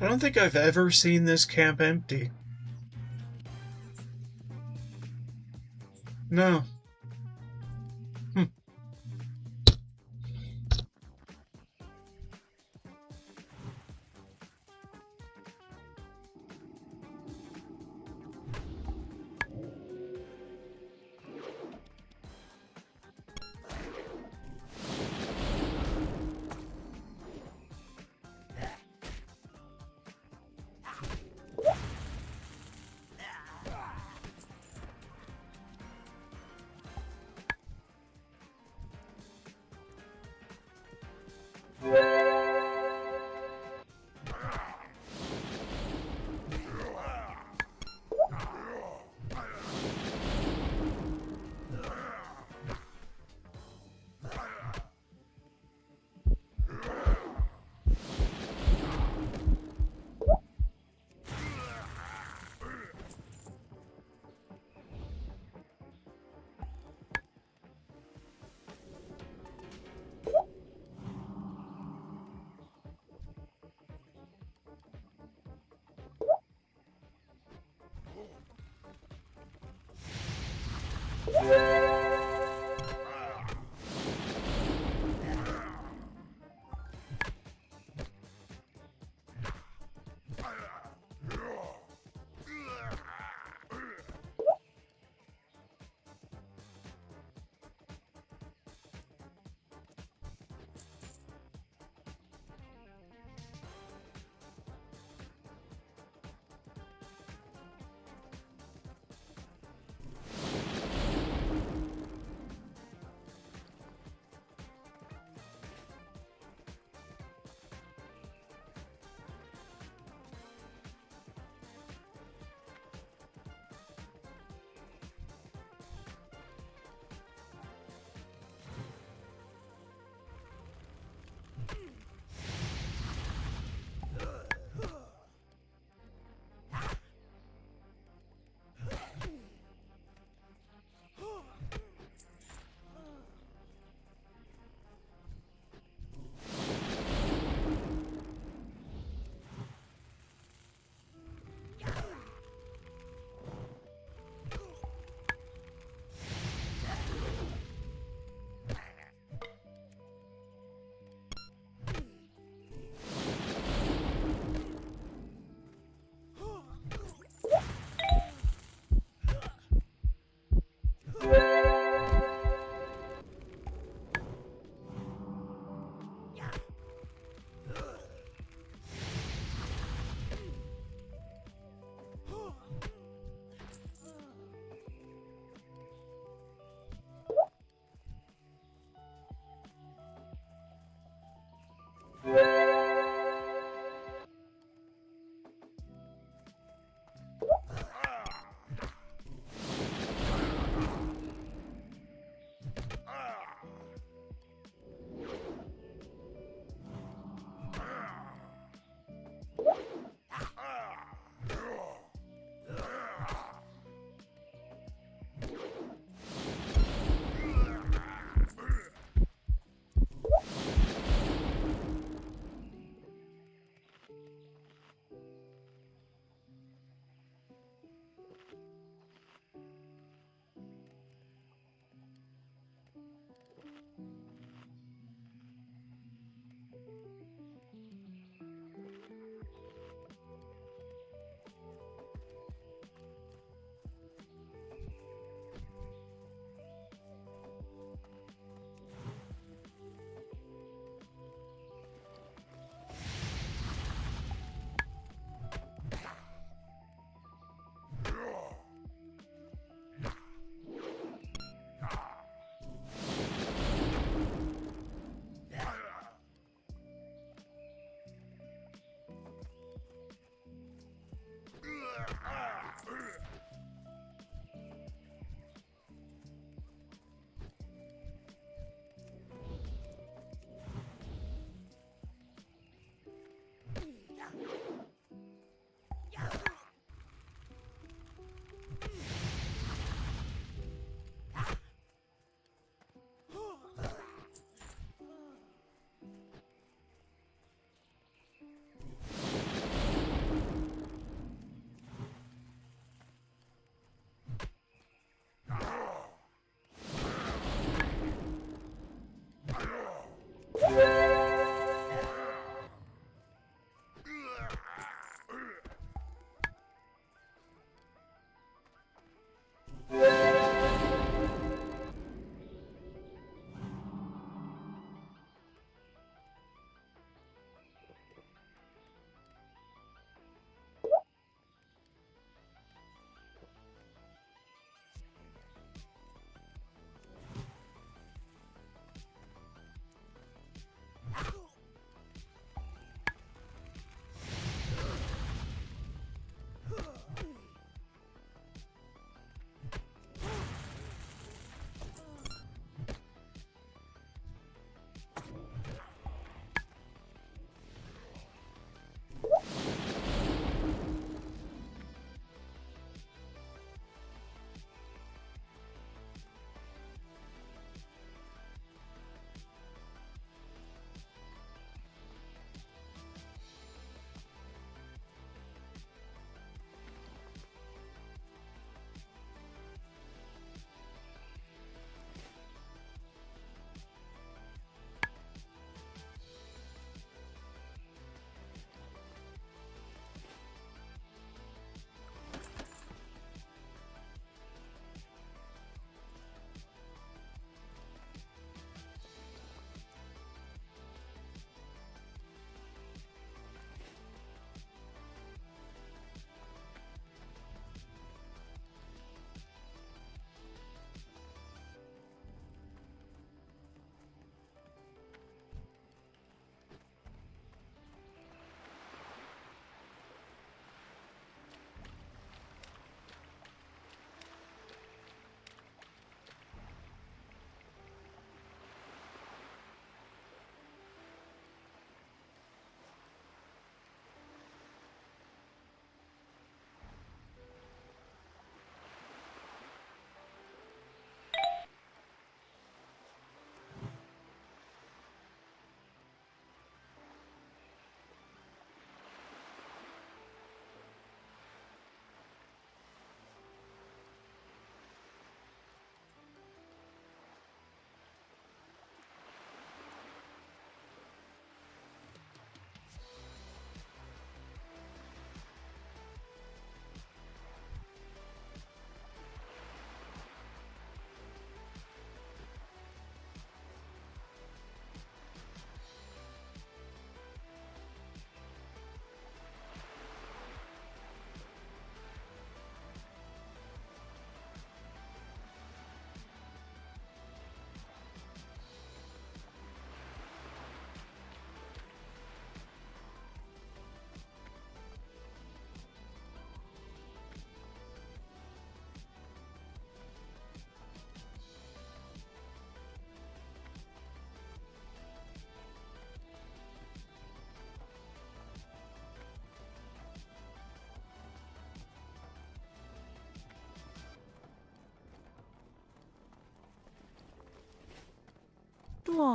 I don't think I've ever seen this camp empty. No.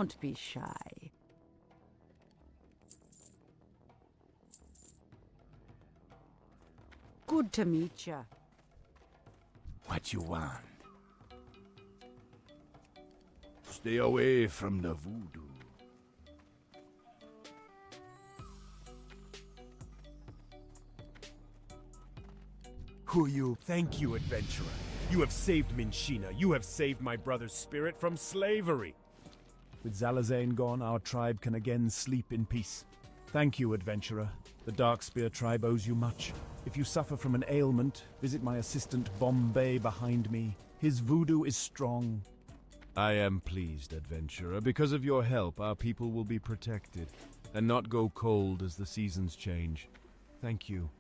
Don't be shy. Good to meet you. What you want? Stay away from the voodoo. Who are you? Thank you, adventurer. You have saved Minshina. You have saved my brother's spirit from slavery. With Zalazane gone, our tribe can again sleep in peace. Thank you, adventurer. The Darkspear tribe owes you much. If you suffer from an ailment, visit my assistant Bombay behind me. His voodoo is strong. I am pleased, adventurer. Because of your help, our people will be protected, and not go cold as the seasons change. Thank you.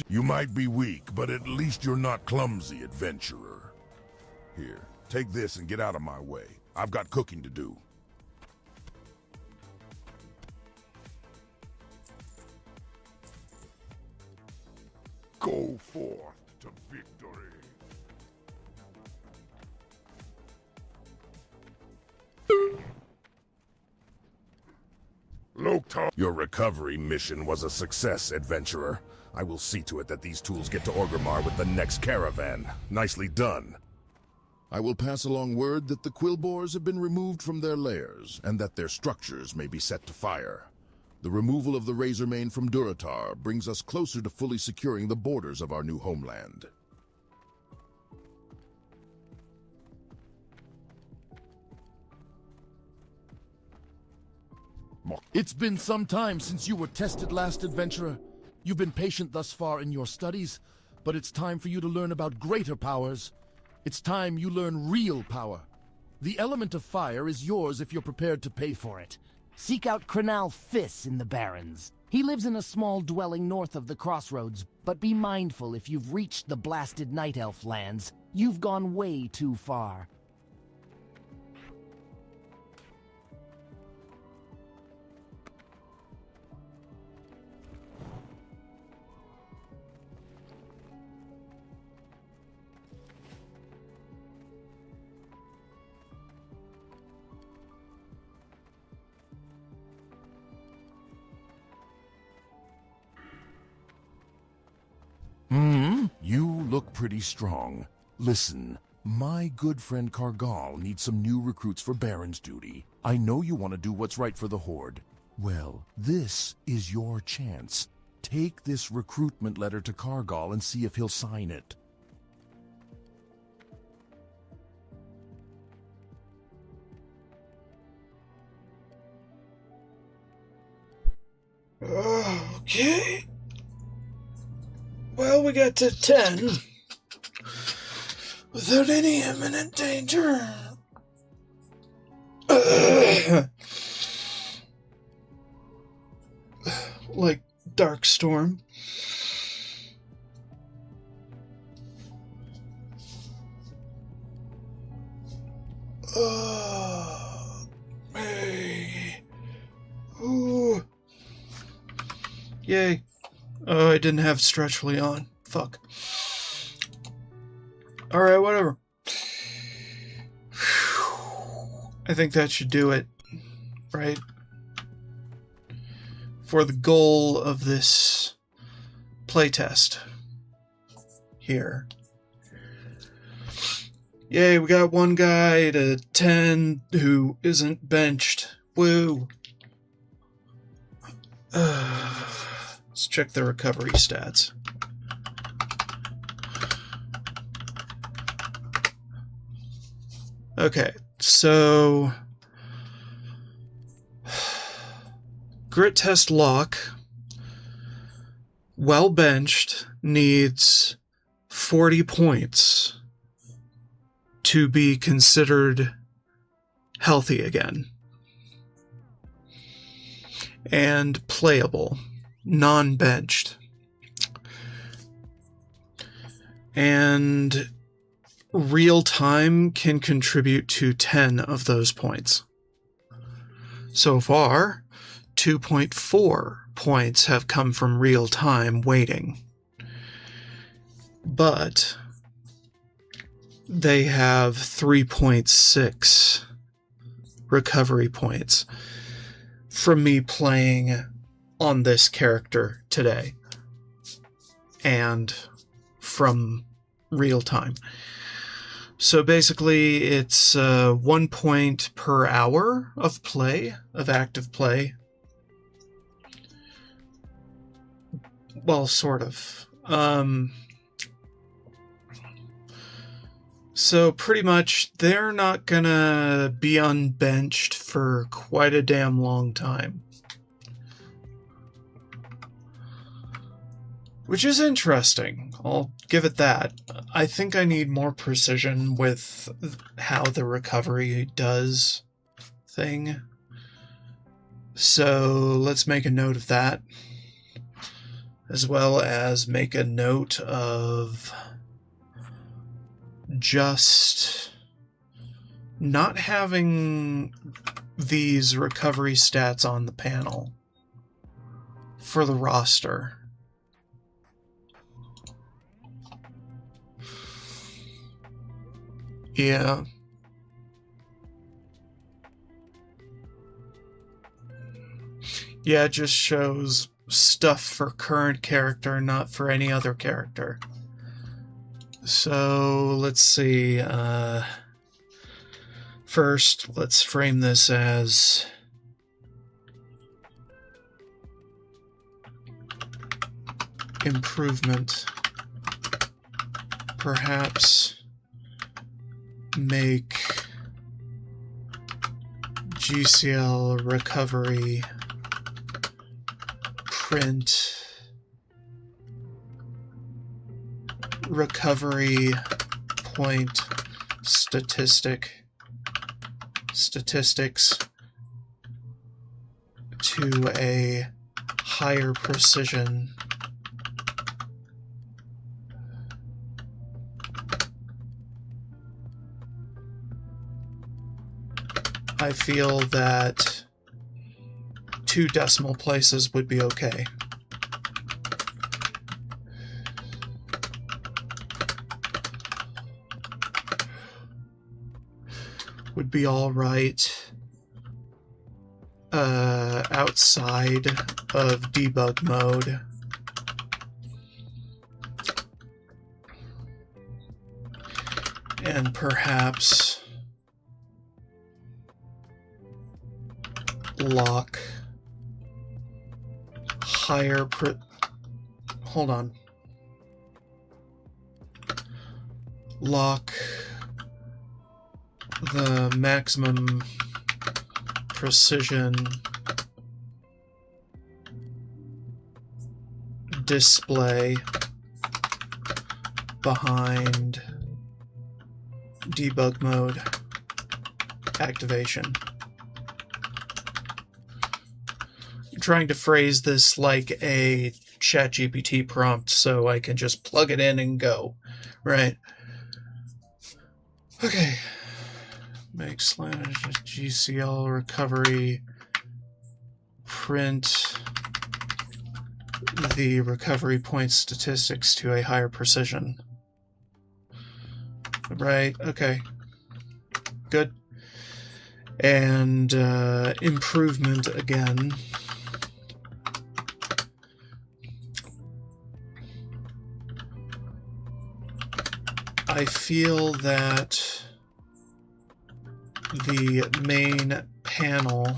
You might be weak, but at least you're not clumsy, adventurer. Here, take this and get out of my way. I've got cooking to do. Go forth to victory. Your recovery mission was a success, adventurer. I will see to it that these tools get to Orgrimmar with the next caravan. Nicely done. I will pass along word that the Quillboars have been removed from their lairs, and that their structures may be set to fire. The removal of the Razormane from Durotar brings us closer to fully securing the borders of our new homeland. It's been some time since you were tested last, adventurer. You've been patient thus far in your studies, but it's time for you to learn about greater powers. It's time you learn real power. The element of fire is yours if you're prepared to pay for it. Seek out Crenal Fiss in the Barrens. He lives in a small dwelling north of the crossroads, but be mindful if you've reached the blasted Night Elf lands. You've gone way too far. You look pretty strong. Listen, my good friend Cargal needs some new recruits for Baron's duty. I know you want to do what's right for the Horde. Well, this is your chance. Take this recruitment letter to Cargal and see if he'll sign it. Okay. Well, we got to 10 without any imminent danger. Like Darkstorm. Hey. Ooh. Yay. Oh, I didn't have Stretchly on. Fuck. Alright, whatever. I think that should do it. Right? For the goal of this playtest. Here. Yay, we got one guy to 10 who isn't benched. Woo! Let's check the recovery stats. Okay, so grit test lock, well benched, needs 40 points to be considered healthy again. And playable, non-benched. And real time can contribute to 10 of those points. So far, 2.4 points have come from real time waiting. But they have 3.6 recovery points from me playing on this character today and from real time. So basically it's 1 point per hour of play, of active play. Well, sort of. So pretty much they're not gonna be unbenched for quite a damn long time. Which is interesting. I'll give it that. I think I need more precision with how the recovery does thing. So let's make a note of that. as well as make a note of just not having these recovery stats on the panel for the roster. Yeah. Yeah, it just shows stuff for current character, not for any other character. So, let's see. First, let's frame this as improvement. Perhaps make GCL recovery print recovery point statistics to a higher precision. I feel that 2 decimal places would be okay. Would be all right outside of debug mode. And perhaps lock higher hold on. Lock the maximum precision display behind debug mode activation. I'm trying to phrase this like a ChatGPT prompt so I can just plug it in and go, right? Okay. Make / GCL recovery print the recovery point statistics to a higher precision. Right, okay. Good. And improvement again. I feel that the main panel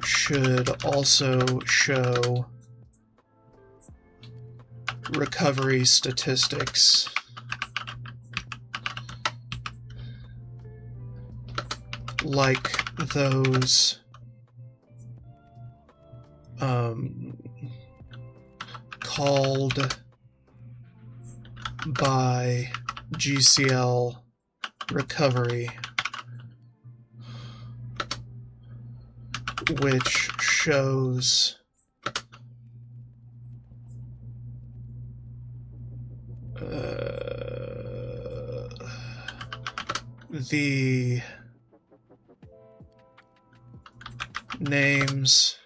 should also show recovery statistics like those called by GCL recovery, which shows the names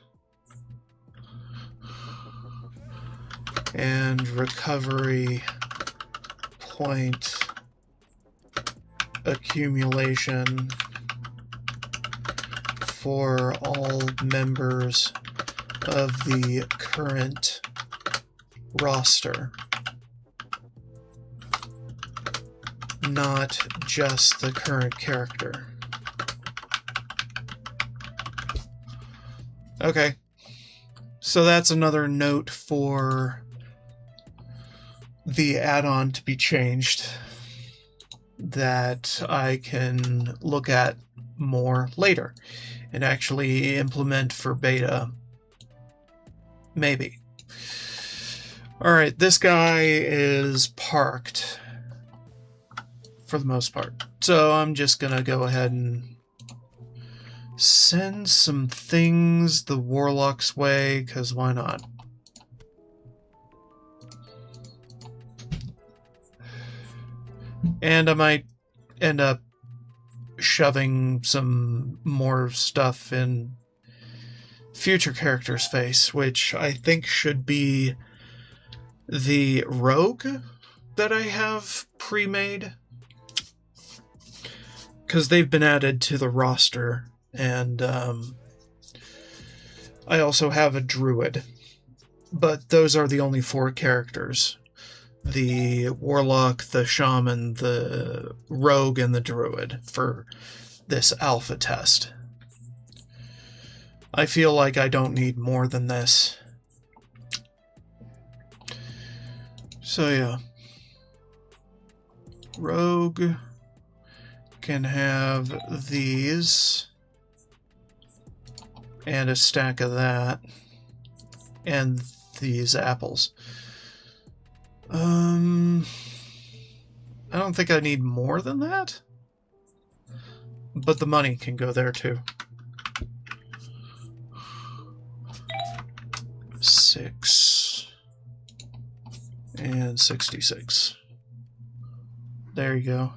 and recovery point accumulation for all members of the current roster, not just the current character. Okay, so that's another note for the add-on to be changed that I can look at more later and actually implement for beta. Maybe. Alright, this guy is parked for the most part. So I'm just gonna go ahead and send some things the Warlock's way, because why not? And I might end up shoving some more stuff in future character's face, which I think should be the rogue that I have pre-made, because they've been added to the roster, and I also have a druid, but those are the only 4 characters: the warlock, the shaman, the rogue, and the druid for this alpha test. I feel like I don't need more than this. So yeah. Rogue can have these, and a stack of that, and these apples. I don't think I need more than that, but the money can go there too. 6 and 66. There you go.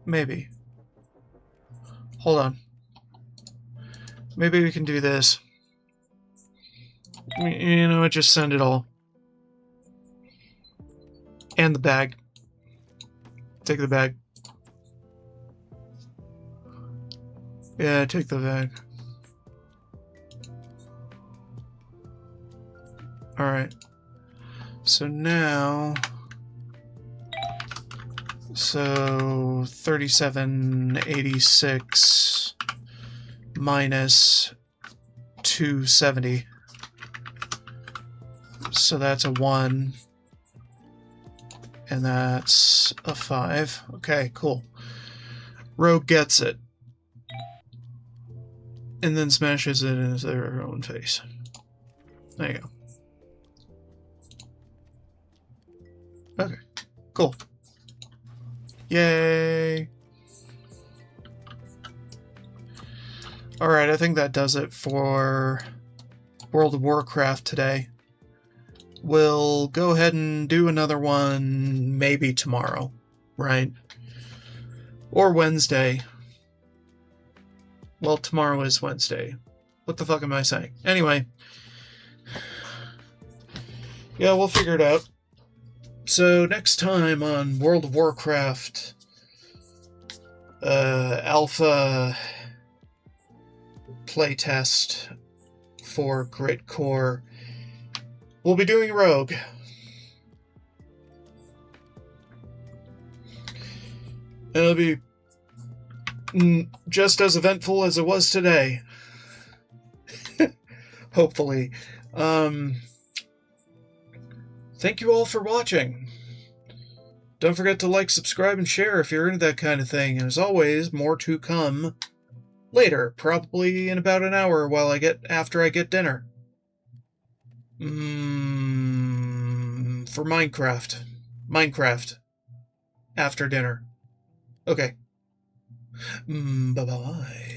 Maybe. Hold on. Maybe we can do this. You know what, just send it all. And the bag. Take the bag. Yeah, take the bag. Alright. So now... So 3786 minus 270. So that's a 1. And that's a 5. Okay, cool. Rogue gets it. And then smashes it into their own face. There you go. Okay, cool. Yay! Alright, I think that does it for World of Warcraft today. We'll go ahead and do another one maybe tomorrow, right? Or Wednesday. Well, tomorrow is Wednesday. What the fuck am I saying? Anyway. Yeah, we'll figure it out. So next time on World of Warcraft Alpha playtest for Gritcore, we'll be doing Rogue. It'll be just as eventful as it was today. Hopefully. Thank you all for watching. Don't forget to like, subscribe, and share if you're into that kind of thing. And as always, more to come later, probably in about an hour after I get dinner. For Minecraft. Minecraft. After dinner. Okay. Bye-bye.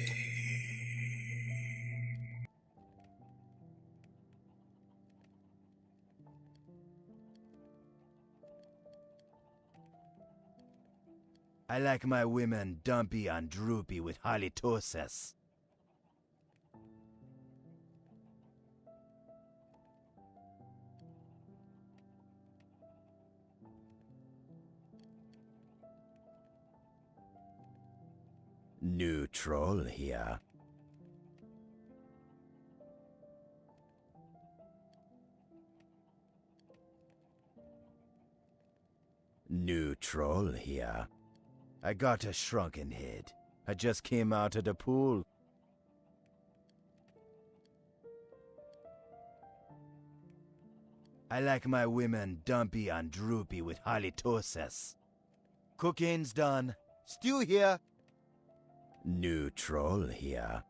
I like my women dumpy and droopy with halitosis. New troll here. New troll here. I got a shrunken head. I just came out of the pool. I like my women dumpy and droopy with halitosis. Cooking's done. Stew here. New troll here.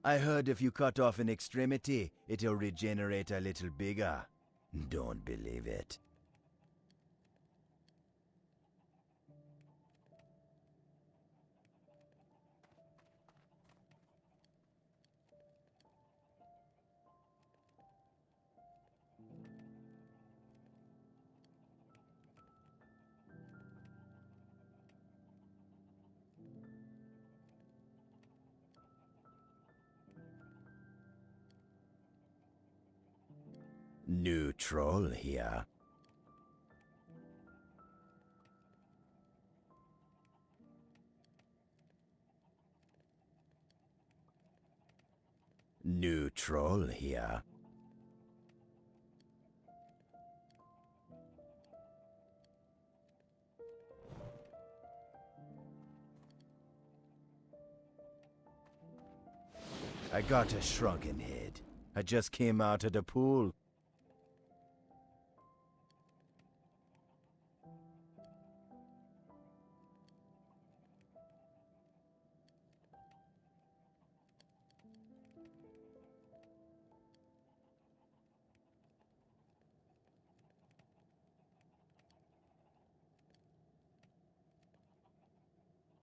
I heard if you cut off an extremity, it'll regenerate a little bigger. Don't believe it. New troll here. New troll here. I got a shrunken head. I just came out of the pool.